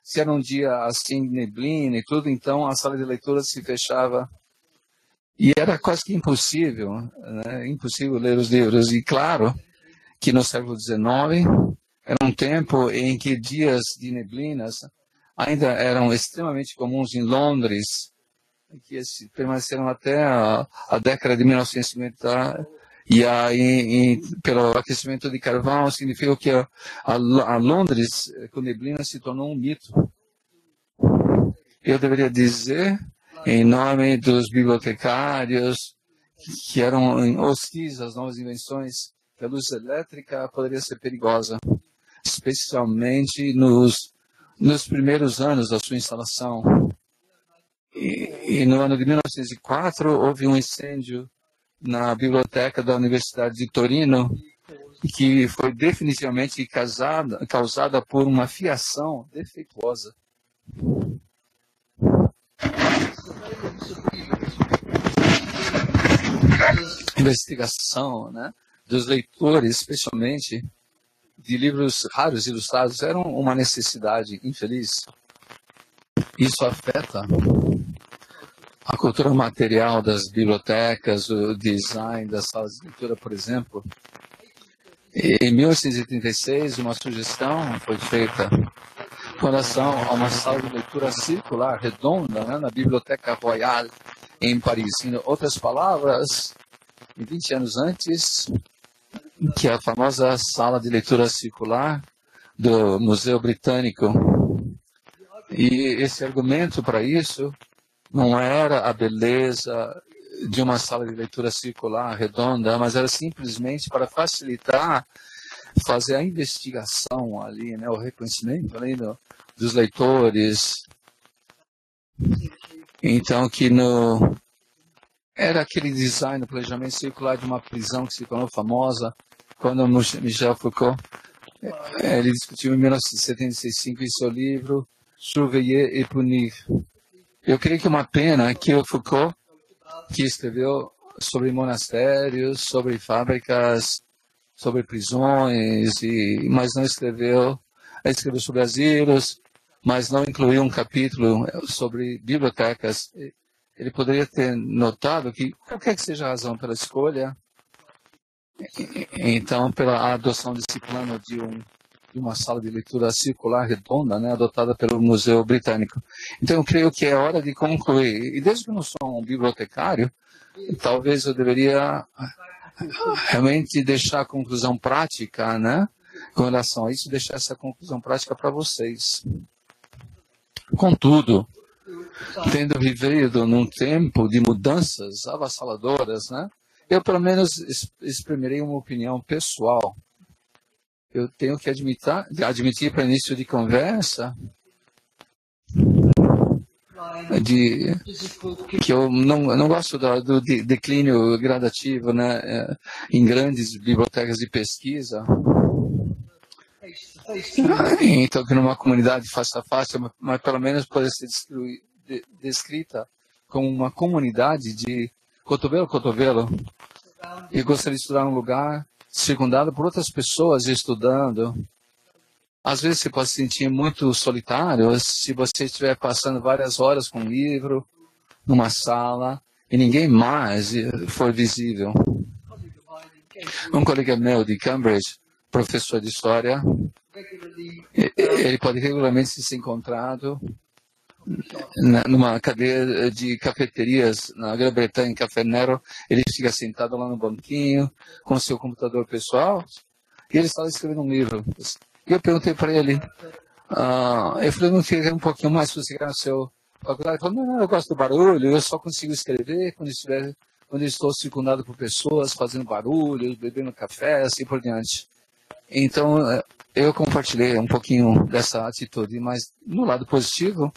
se era um dia assim, neblina e tudo, então a sala de leitura se fechava. E era quase que impossível, né, impossível ler os livros. E claro que no século XIX, era um tempo em que dias de neblinas ainda eram extremamente comuns em Londres, que permaneceram até a década de 1950, e aí, pelo aquecimento de carvão, significa que a Londres com neblina se tornou um mito. Eu deveria dizer, em nome dos bibliotecários, que eram hostis às novas invenções, que a luz elétrica poderia ser perigosa, especialmente nos primeiros anos da sua instalação. E no ano de 1904, houve um incêndio na biblioteca da Universidade de Torino, que foi definitivamente causada por uma fiação defeituosa. Investigação, né, dos leitores, especialmente de livros raros ilustrados, era uma necessidade infeliz. Isso afeta a cultura material das bibliotecas, o design das salas de leitura, por exemplo. Em 1836, uma sugestão foi feita com relação a uma sala de leitura circular, redonda, né, na Biblioteca Royale, em Paris. Em outras palavras, 20 anos antes, que a famosa sala de leitura circular do Museu Britânico. E esse argumento para isso não era a beleza de uma sala de leitura circular, redonda, mas era simplesmente para facilitar, fazer a investigação ali, né, o reconhecimento ali dos leitores. Então, que era aquele design, o planejamento circular de uma prisão que se tornou famosa, quando Michel Foucault, ele discutiu em 1975 em seu livro Surveiller et Punir. Eu creio que é uma pena que o Foucault, que escreveu sobre monastérios, sobre fábricas, sobre prisões, mas não escreveu sobre asilos, mas não incluiu um capítulo sobre bibliotecas. Ele poderia ter notado que, qualquer que seja a razão pela escolha, então, pela adoção desse plano de uma sala de leitura circular redonda, né, adotada pelo Museu Britânico. Então, eu creio que é hora de concluir. E desde que eu não sou um bibliotecário, talvez eu deveria realmente deixar a conclusão prática, né, com relação a isso, deixar essa conclusão prática para vocês. Contudo, tendo vivido num tempo de mudanças avassaladoras, né, eu pelo menos exprimirei uma opinião pessoal. Eu tenho que admitir para início de conversa que eu não gosto do declínio gradativo, né, em grandes bibliotecas de pesquisa. Então, que numa comunidade face a face, mas pelo menos pode ser descrita como uma comunidade de cotovelo a cotovelo. E gostaria de estudar um lugar circundado por outras pessoas estudando. Às vezes você pode se sentir muito solitário se você estiver passando várias horas com um livro, numa sala, e ninguém mais for visível. Um colega meu de Cambridge, professor de história, ele pode regularmente ser encontrado numa cadeia de cafeterias na Grã-Bretanha, em Café Nero. Ele fica sentado lá no banquinho com seu computador pessoal e ele estava escrevendo um livro. E eu perguntei para ele, eu falei, não queria um pouquinho mais sossegar no seu faculdade? Ele falou, não, eu gosto do barulho, eu só consigo escrever quando eu estou circundado por pessoas fazendo barulho, bebendo café, assim por diante. Então, eu compartilhei um pouquinho dessa atitude, mas no lado positivo,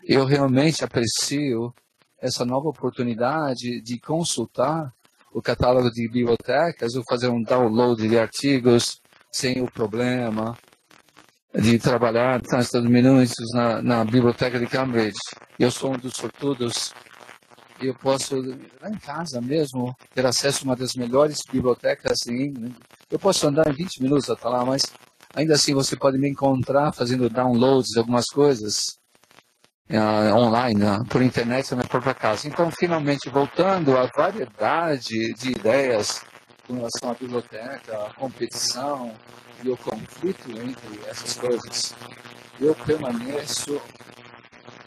eu realmente aprecio essa nova oportunidade de consultar o catálogo de bibliotecas ou fazer um download de artigos sem o problema. de trabalhar nos Estados Unidos na biblioteca de Cambridge. Eu sou um dos sortudos. Eu posso, lá em casa mesmo, ter acesso a uma das melhores bibliotecas em England. Eu posso andar em 20 minutos até lá, mas ainda assim você pode me encontrar fazendo downloads de algumas coisas online, por internet, na minha própria casa. Então, finalmente, voltando à variedade de ideias com relação à biblioteca, à competição e o conflito entre essas coisas, eu permaneço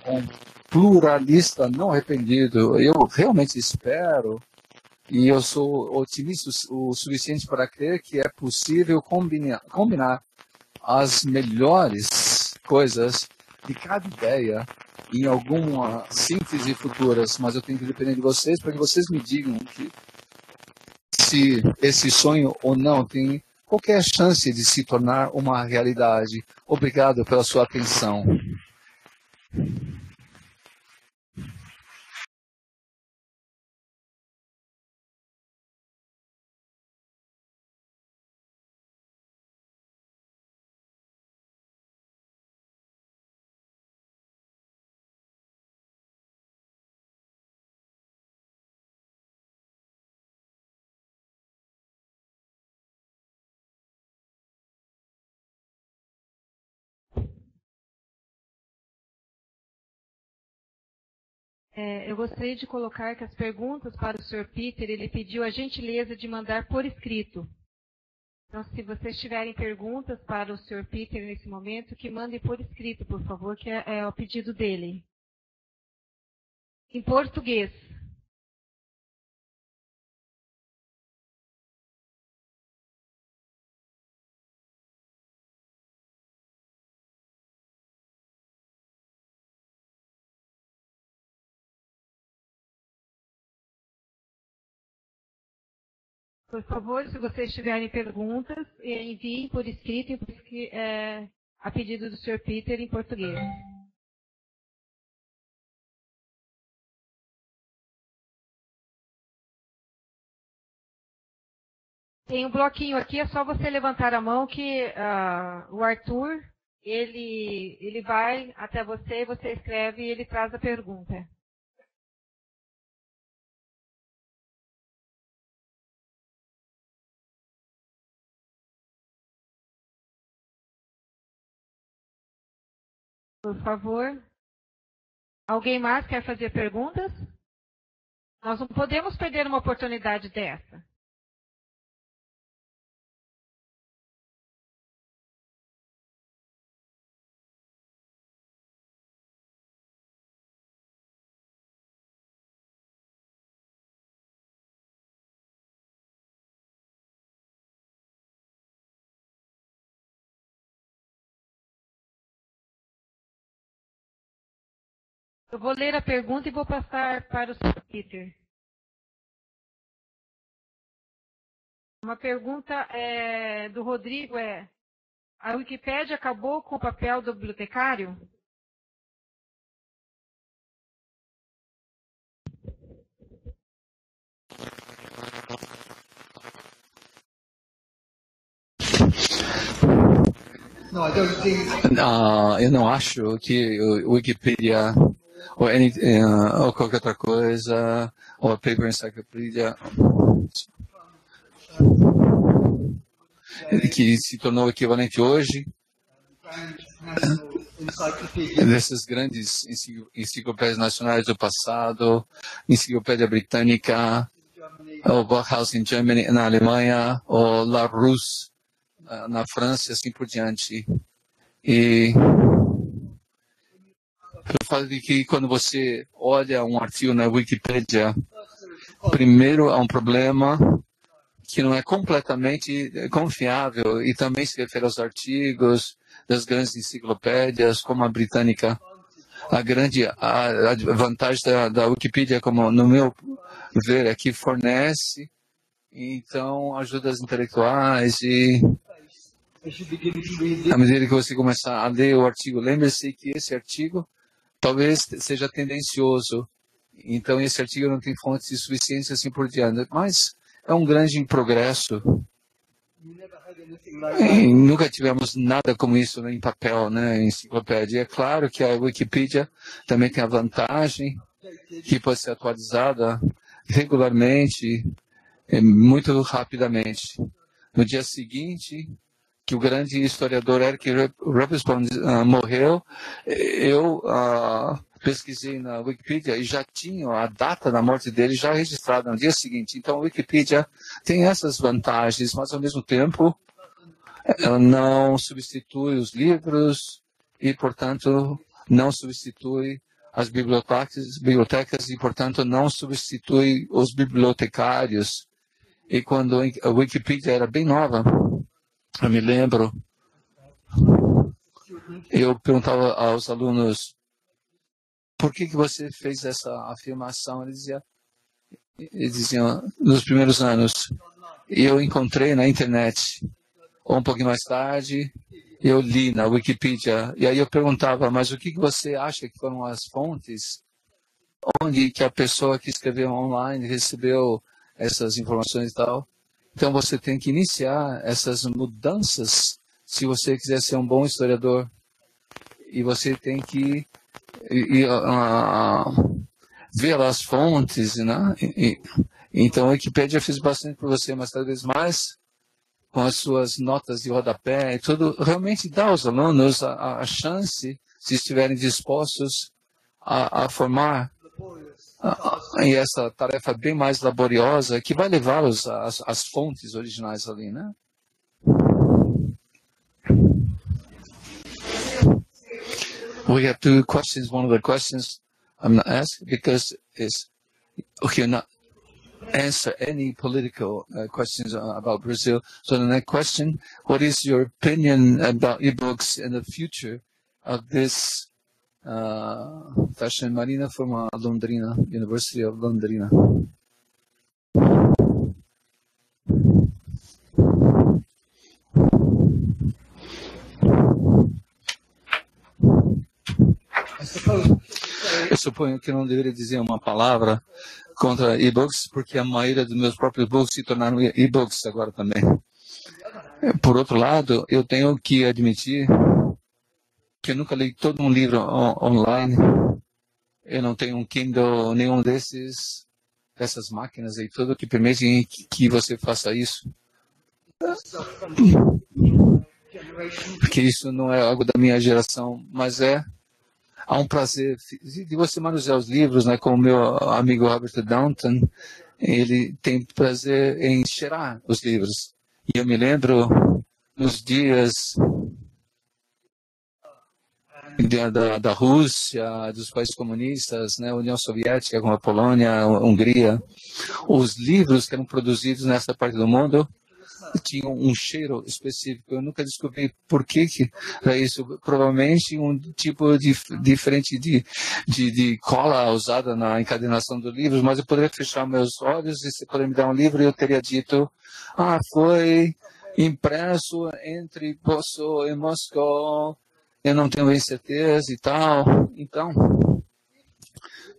um pluralista não arrependido. Eu realmente espero, e eu sou otimista o suficiente para crer que é possível combinar as melhores coisas de cada ideia em alguma síntese futuras, mas eu tenho que depender de vocês para que vocês me digam que se esse sonho ou não tem qualquer chance de se tornar uma realidade. Obrigado pela sua atenção. Eu gostaria de colocar que as perguntas para o Sr. Peter, ele pediu a gentileza de mandar por escrito. Então, se vocês tiverem perguntas para o Sr. Peter nesse momento, que mandem por escrito, por favor, que é o pedido dele. Em português. Por favor, se vocês tiverem perguntas, enviem por escrito a pedido do Sr. Peter em português. Tem um bloquinho aqui, é só você levantar a mão que o Arthur, ele vai até você escreve e ele traz a pergunta. Por favor. Alguém mais quer fazer perguntas? Nós não podemos perder uma oportunidade dessa. Eu vou ler a pergunta e vou passar para o Sr. Peter. Uma pergunta do Rodrigo a Wikipédia acabou com o papel do bibliotecário? Eu não acho que o Wikipedia ou qualquer outra coisa, ou a Paper Encyclopedia, que se tornou equivalente hoje, dessas grandes enciclopédias nacionais do passado, Enciclopédia Britânica, o Bauhaus em Germany, na Alemanha, o Larousse na França e assim por diante. E pelo fato de que quando você olha um artigo na Wikipedia, primeiro há um problema que não é completamente confiável e também se refere aos artigos das grandes enciclopédias, como a britânica. A vantagem da Wikipedia, como no meu ver, é que fornece, então, ajudas intelectuais e à medida que você começar a ler o artigo, lembre-se que esse artigo talvez seja tendencioso. Então, esse artigo não tem fontes suficientes assim por diante. Mas é um grande progresso. E nunca tivemos nada como isso em papel, né, em enciclopédia. É claro que a Wikipedia também tem a vantagem que pode ser atualizada regularmente, muito rapidamente. No dia seguinte, que o grande historiador Eric Robinson morreu, eu pesquisei na Wikipedia e já tinha a data da morte dele já registrada no dia seguinte. Então, a Wikipedia tem essas vantagens, mas, ao mesmo tempo, ela não substitui os livros e, portanto, não substitui as bibliotecas e, portanto, não substitui os bibliotecários. E quando a Wikipedia era bem nova, eu me lembro, eu perguntava aos alunos, por que você fez essa afirmação? Eles diziam, nos primeiros anos, eu encontrei na internet. Ou um pouquinho mais tarde, eu li na Wikipedia. E aí eu perguntava, mas o que você acha que foram as fontes? Onde que a pessoa que escreveu online recebeu essas informações e tal? Então você tem que iniciar essas mudanças se você quiser ser um bom historiador. E você tem que ver as fontes, né? Então a Wikipedia fez bastante por você, mas cada vez mais com as suas notas de rodapé e tudo, realmente dá aos alunos a chance, se estiverem dispostos a formar e essa tarefa bem mais laboriosa, que vai levá-los às fontes originais ali, né? We have two questions. One of the questions I'm not asked because it's okay, not answer any political questions about Brazil. So the next question, what is your opinion about ebooks and the future of this fashion? Marina from Londrina, University of Londrina. Eu suponho que não deveria dizer uma palavra contra e-books, porque a maioria dos meus próprios books se tornaram e-books agora também. Por outro lado, eu tenho que admitir que eu nunca li todo um livro online. Eu não tenho um Kindle, nenhum dessas máquinas aí, tudo que permite que você faça isso. Porque isso não é algo da minha geração, mas há um prazer de você manusear os livros, né? Como meu amigo Robert Downton, ele tem prazer em cheirar os livros. E eu me lembro nos dias da Rússia, dos países comunistas, né? União Soviética, como a Polônia, a Hungria, os livros que eram produzidos nessa parte do mundo tinham um cheiro específico. Eu nunca descobri por que é isso. Provavelmente um tipo diferente de cola usada na encadenação dos livros, mas eu poderia fechar meus olhos e você poderia me dar um livro e eu teria dito, foi impresso entre Poço e Moscou, eu não tenho bem certeza e tal. Então,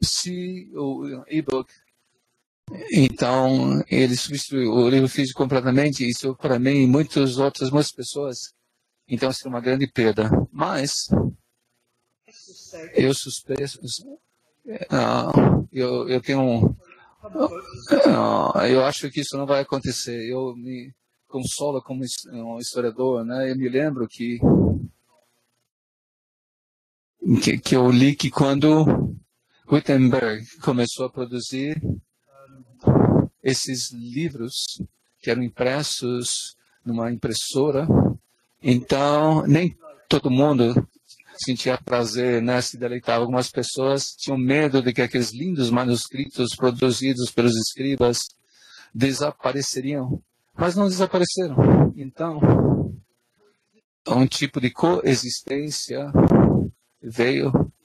se o e-book então, ele substituiu o livro físico completamente, isso para mim e muitas pessoas. Então, isso é uma grande perda. Mas, eu suspeito, eu tenho eu acho que isso não vai acontecer. Eu me consolo como um historiador, né? Eu me lembro que eu li que quando Gutenberg começou a produzir esses livros que eram impressos numa impressora, então nem todo mundo sentia prazer, né, se deleitava. Algumas pessoas tinham medo de que aqueles lindos manuscritos produzidos pelos escribas desapareceriam, mas não desapareceram. Então, um tipo de coexistência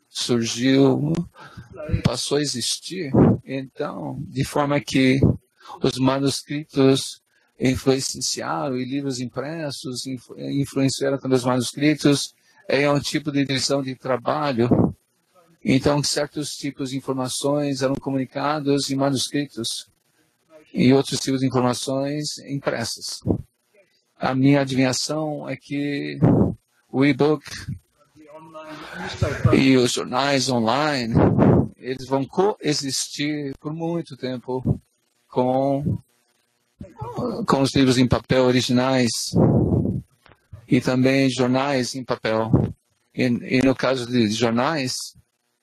surgiu, passou a existir. Então, de forma que os manuscritos influenciaram e livros impressos influenciaram também os manuscritos. É um tipo de divisão de trabalho. Então, certos tipos de informações eram comunicados em manuscritos e outros tipos de informações impressas. A minha adivinhação é que o e-book e os jornais online, eles vão coexistir por muito tempo com os livros em papel originais e também jornais em papel. E no caso de jornais,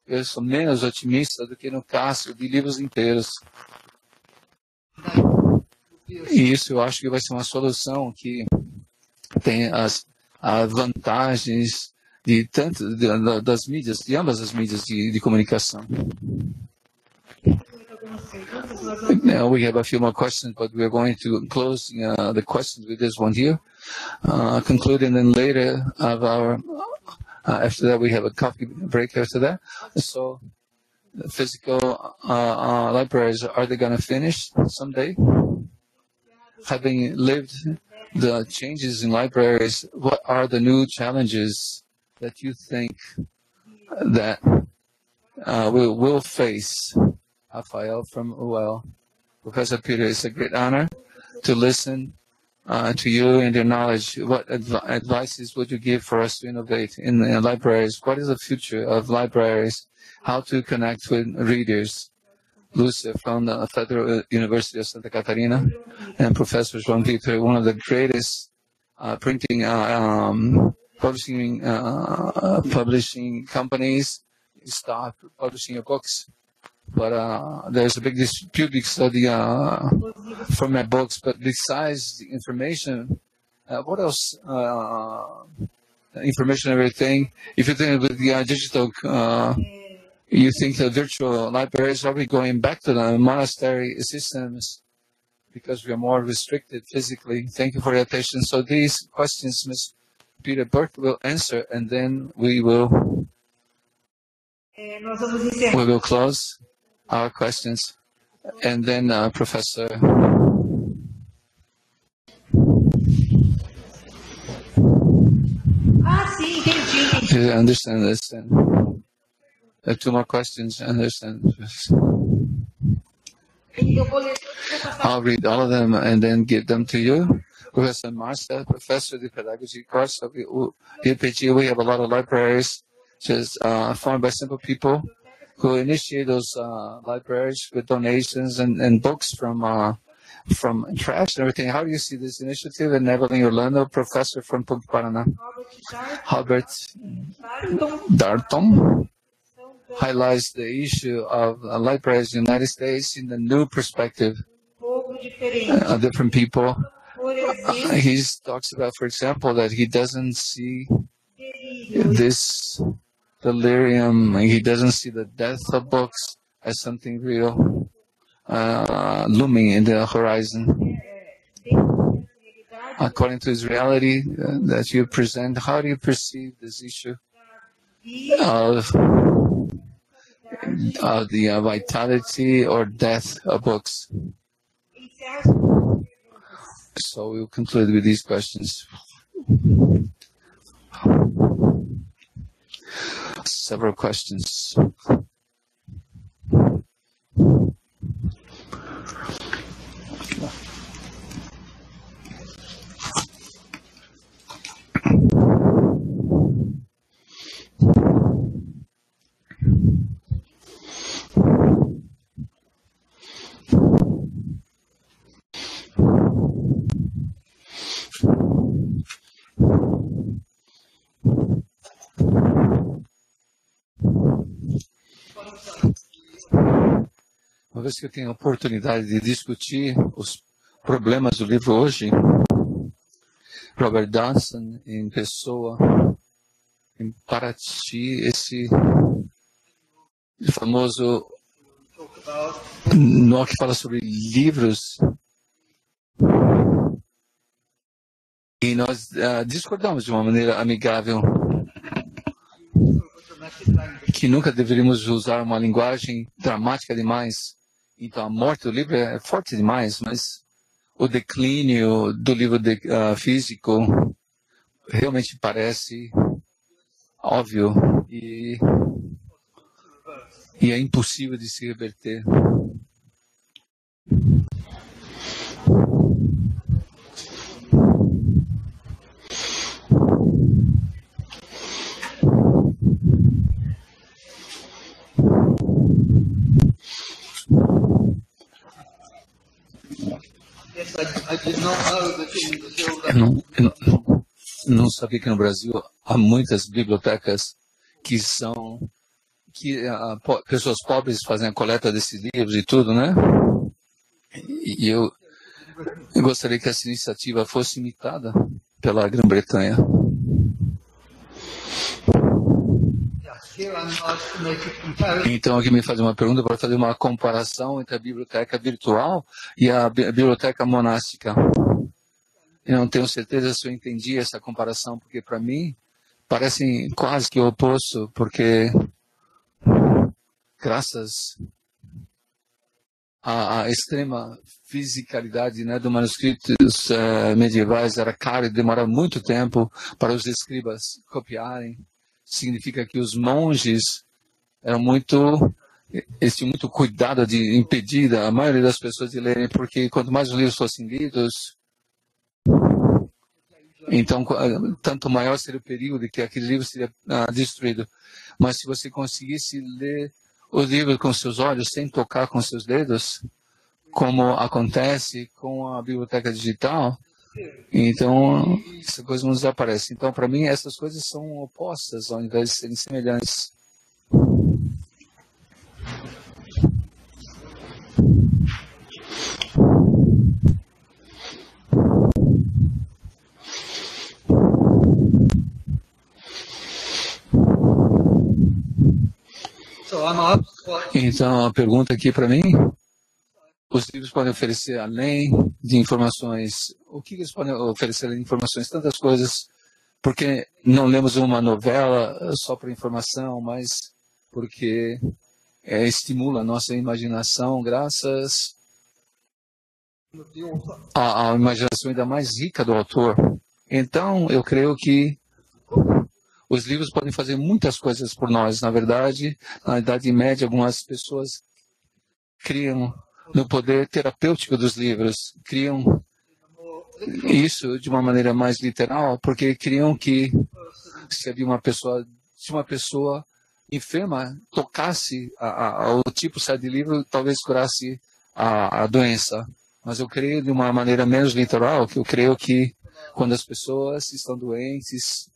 eu sou menos otimista do que no caso de livros inteiros. E isso eu acho que vai ser uma solução que tem as vantagens das mídias, de ambas as mídias de comunicação. Now we have a few more questions, but we are going to close the questions with this one here, concluding then later of our. After that, we have a coffee break after that. So, physical libraries, are they going to finish someday? Having lived the changes in libraries, what are the new challenges that you think that we will face? Rafael from UL. Professor Peter, it's a great honor to listen to you and your knowledge. What advices would you give for us to innovate in libraries? What is the future of libraries? How to connect with readers? Lúcia from the Federal University of Santa Catarina, and Professor João Victor, one of the greatest publishing companies, stopped publishing your books. But there's a big dispute because of for my books. But besides the information, what else? Information, everything. If you think with the digital, you think the virtual libraries, are we going back to the monastery systems because we are more restricted physically? Thank you for your attention. So these questions, Ms. Peter Burke will answer, and then we will close our questions, and then Professor. You understand this? And I have two more questions. Understand? I'll read all of them and then give them to you. Professor Marcia, Professor of the Pedagogy course of the UPG. We have a lot of libraries just formed by simple people who initiate those libraries with donations and books from trash and everything. How do you see this initiative? And Evelyn Orlando, professor from Paraná. Albert Darton highlights the issue of libraries in the United States in the new perspective of different people. He talks about, for example, that he doesn't see this delirium, he doesn't see the death of books as something real looming in the horizon. According to his reality that you present, how do you perceive this issue of the vitality or death of books? So we'll conclude with these questions. Several questions. Uma vez que eu tenho a oportunidade de discutir os problemas do livro hoje, Robert Dawson, em pessoa, em Paraty, esse famoso nó que fala sobre livros, e nós discordamos de uma maneira amigável, que nunca deveríamos usar uma linguagem dramática demais. Então, a morte do livro é forte demais, mas o declínio do livro físico realmente parece óbvio e é impossível de se reverter. Eu não sabia que no Brasil há muitas bibliotecas que pessoas pobres fazem a coleta desses livros e tudo, né? E eu gostaria que essa iniciativa fosse imitada pela Grã-Bretanha. Então, aqui me faz uma pergunta para fazer uma comparação entre a biblioteca virtual e a biblioteca monástica. Eu não tenho certeza se eu entendi essa comparação, porque para mim parecem quase que o oposto, porque graças à extrema fisicalidade, né, dos manuscritos medievais, era caro e demorava muito tempo para os escribas copiarem. Significa que os monges eles tinham muito cuidado de impedir a maioria das pessoas de lerem, porque quanto mais os livros fossem lidos, então tanto maior seria o período que aquele livro seria destruído. Mas se você conseguisse ler o livro com seus olhos, sem tocar com seus dedos, como acontece com a biblioteca digital, então essa coisa não desaparece. Então, para mim, essas coisas são opostas, ao invés de serem semelhantes. Então, a pergunta aqui para mim: os livros podem oferecer além de informações? O que eles podem oferecer além de informações? Tantas coisas. Porque não lemos uma novela só para informação, mas porque estimula a nossa imaginação, graças à imaginação ainda mais rica do autor. Então, eu creio que os livros podem fazer muitas coisas por nós. Na verdade, na Idade Média, algumas pessoas criam no poder terapêutico dos livros, criam isso de uma maneira mais literal, porque criam que se uma pessoa enferma tocasse o tipo certo de livro, talvez curasse a doença. Mas eu creio de uma maneira menos literal, que eu creio que quando as pessoas estão doentes,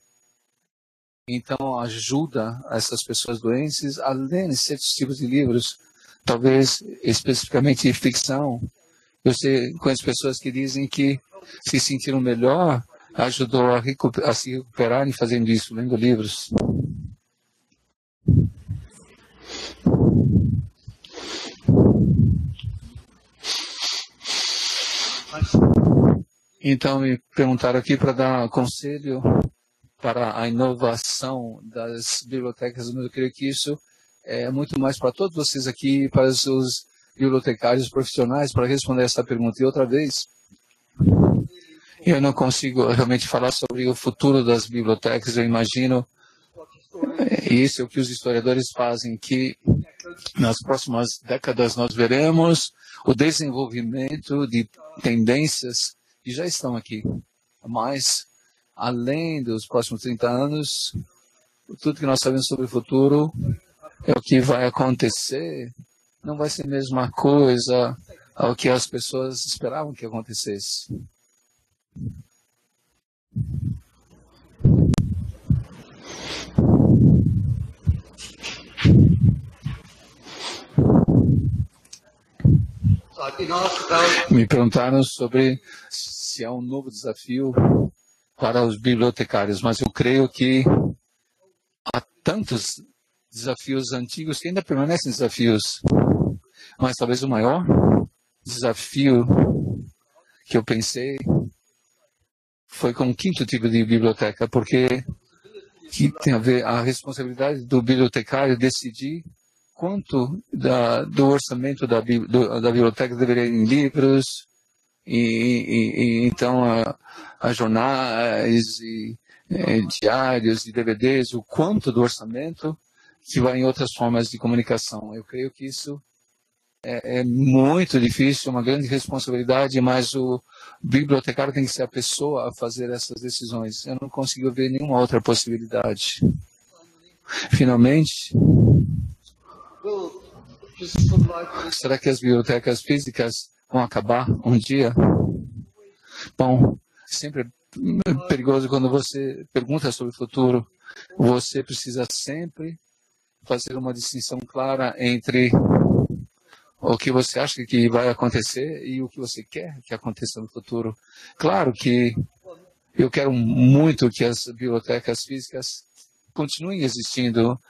então ajuda essas pessoas doentes a lerem certos tipos de livros, talvez especificamente ficção. Eu conheço pessoas que dizem que se sentiram melhor, ajudou a se recuperarem fazendo isso, lendo livros. Então me perguntaram aqui para dar conselho para a inovação das bibliotecas, mas eu creio que isso é muito mais para todos vocês aqui, para os bibliotecários profissionais, para responder essa pergunta. E outra vez, eu não consigo realmente falar sobre o futuro das bibliotecas. Eu imagino, isso é o que os historiadores fazem, que nas próximas décadas nós veremos o desenvolvimento de tendências que já estão aqui. Mas, além dos próximos 30 anos, tudo que nós sabemos sobre o futuro é o que vai acontecer. Não vai ser a mesma coisa ao que as pessoas esperavam que acontecesse. Me perguntaram sobre se há um novo desafio para os bibliotecários, mas eu creio que há tantos desafios antigos que ainda permanecem desafios. Mas talvez o maior desafio que eu pensei foi com o quinto tipo de biblioteca, porque que tem a ver a responsabilidade do bibliotecário decidir quanto do orçamento da biblioteca deveria ir em livros, e então a jornais, diários e DVDs, o quanto do orçamento que vai em outras formas de comunicação. Eu creio que isso é muito difícil, uma grande responsabilidade, mas o bibliotecário tem que ser a pessoa a fazer essas decisões. Eu não consigo ver nenhuma outra possibilidade. Finalmente, será que as bibliotecas físicas vão acabar um dia? Bom, sempre é perigoso quando você pergunta sobre o futuro. Você precisa sempre fazer uma distinção clara entre o que você acha que vai acontecer e o que você quer que aconteça no futuro. Claro que eu quero muito que as bibliotecas físicas continuem existindo.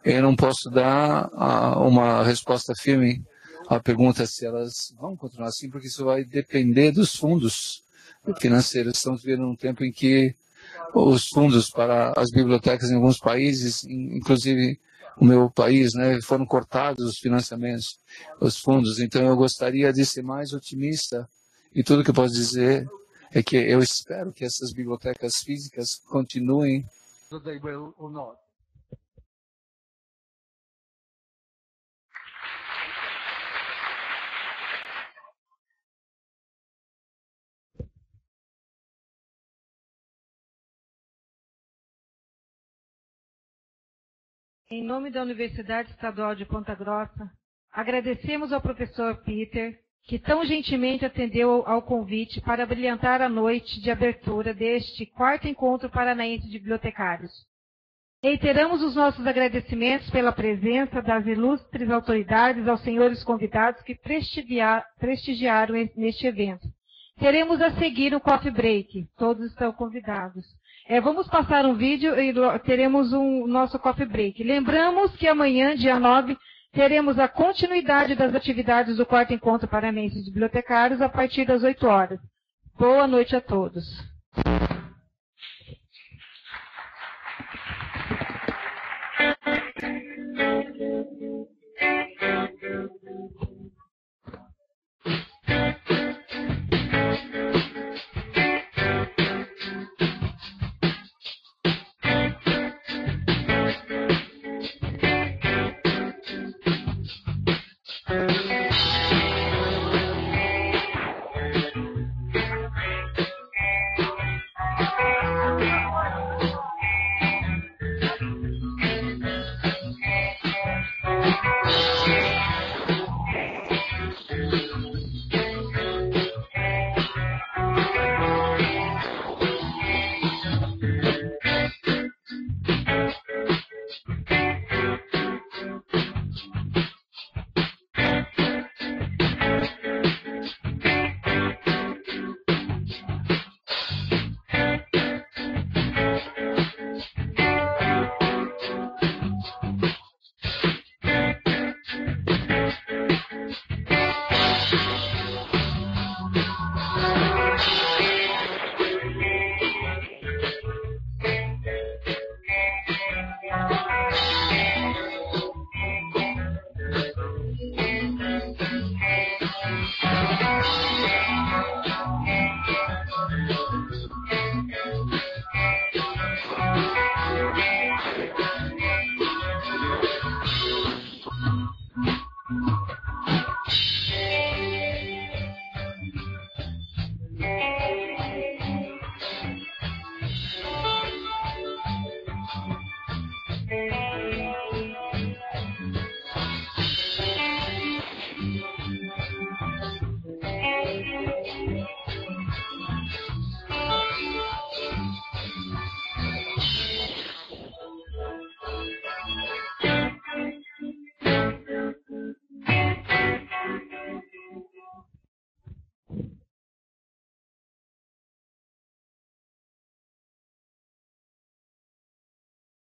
Eu não posso dar uma resposta firme à pergunta se elas vão continuar assim, porque isso vai depender dos fundos financeiros. Estamos vivendo um tempo em que os fundos para as bibliotecas em alguns países, inclusive o meu país, né, foram cortados os financiamentos, os fundos. Então eu gostaria de ser mais otimista e tudo que eu posso dizer é que eu espero que essas bibliotecas físicas continuem. Em nome da Universidade Estadual de Ponta Grossa, agradecemos ao professor Peter, que tão gentilmente atendeu ao convite para brilhantar a noite de abertura deste 4º Encontro Paranaense de Bibliotecários. Reiteramos os nossos agradecimentos pela presença das ilustres autoridades aos senhores convidados que prestigiaram neste evento. Teremos a seguir um coffee break, todos estão convidados. Vamos passar um vídeo e teremos nosso coffee break. Lembramos que amanhã, dia 9, teremos a continuidade das atividades do 4º Encontro Paranaense de Bibliotecários a partir das 8 horas. Boa noite a todos.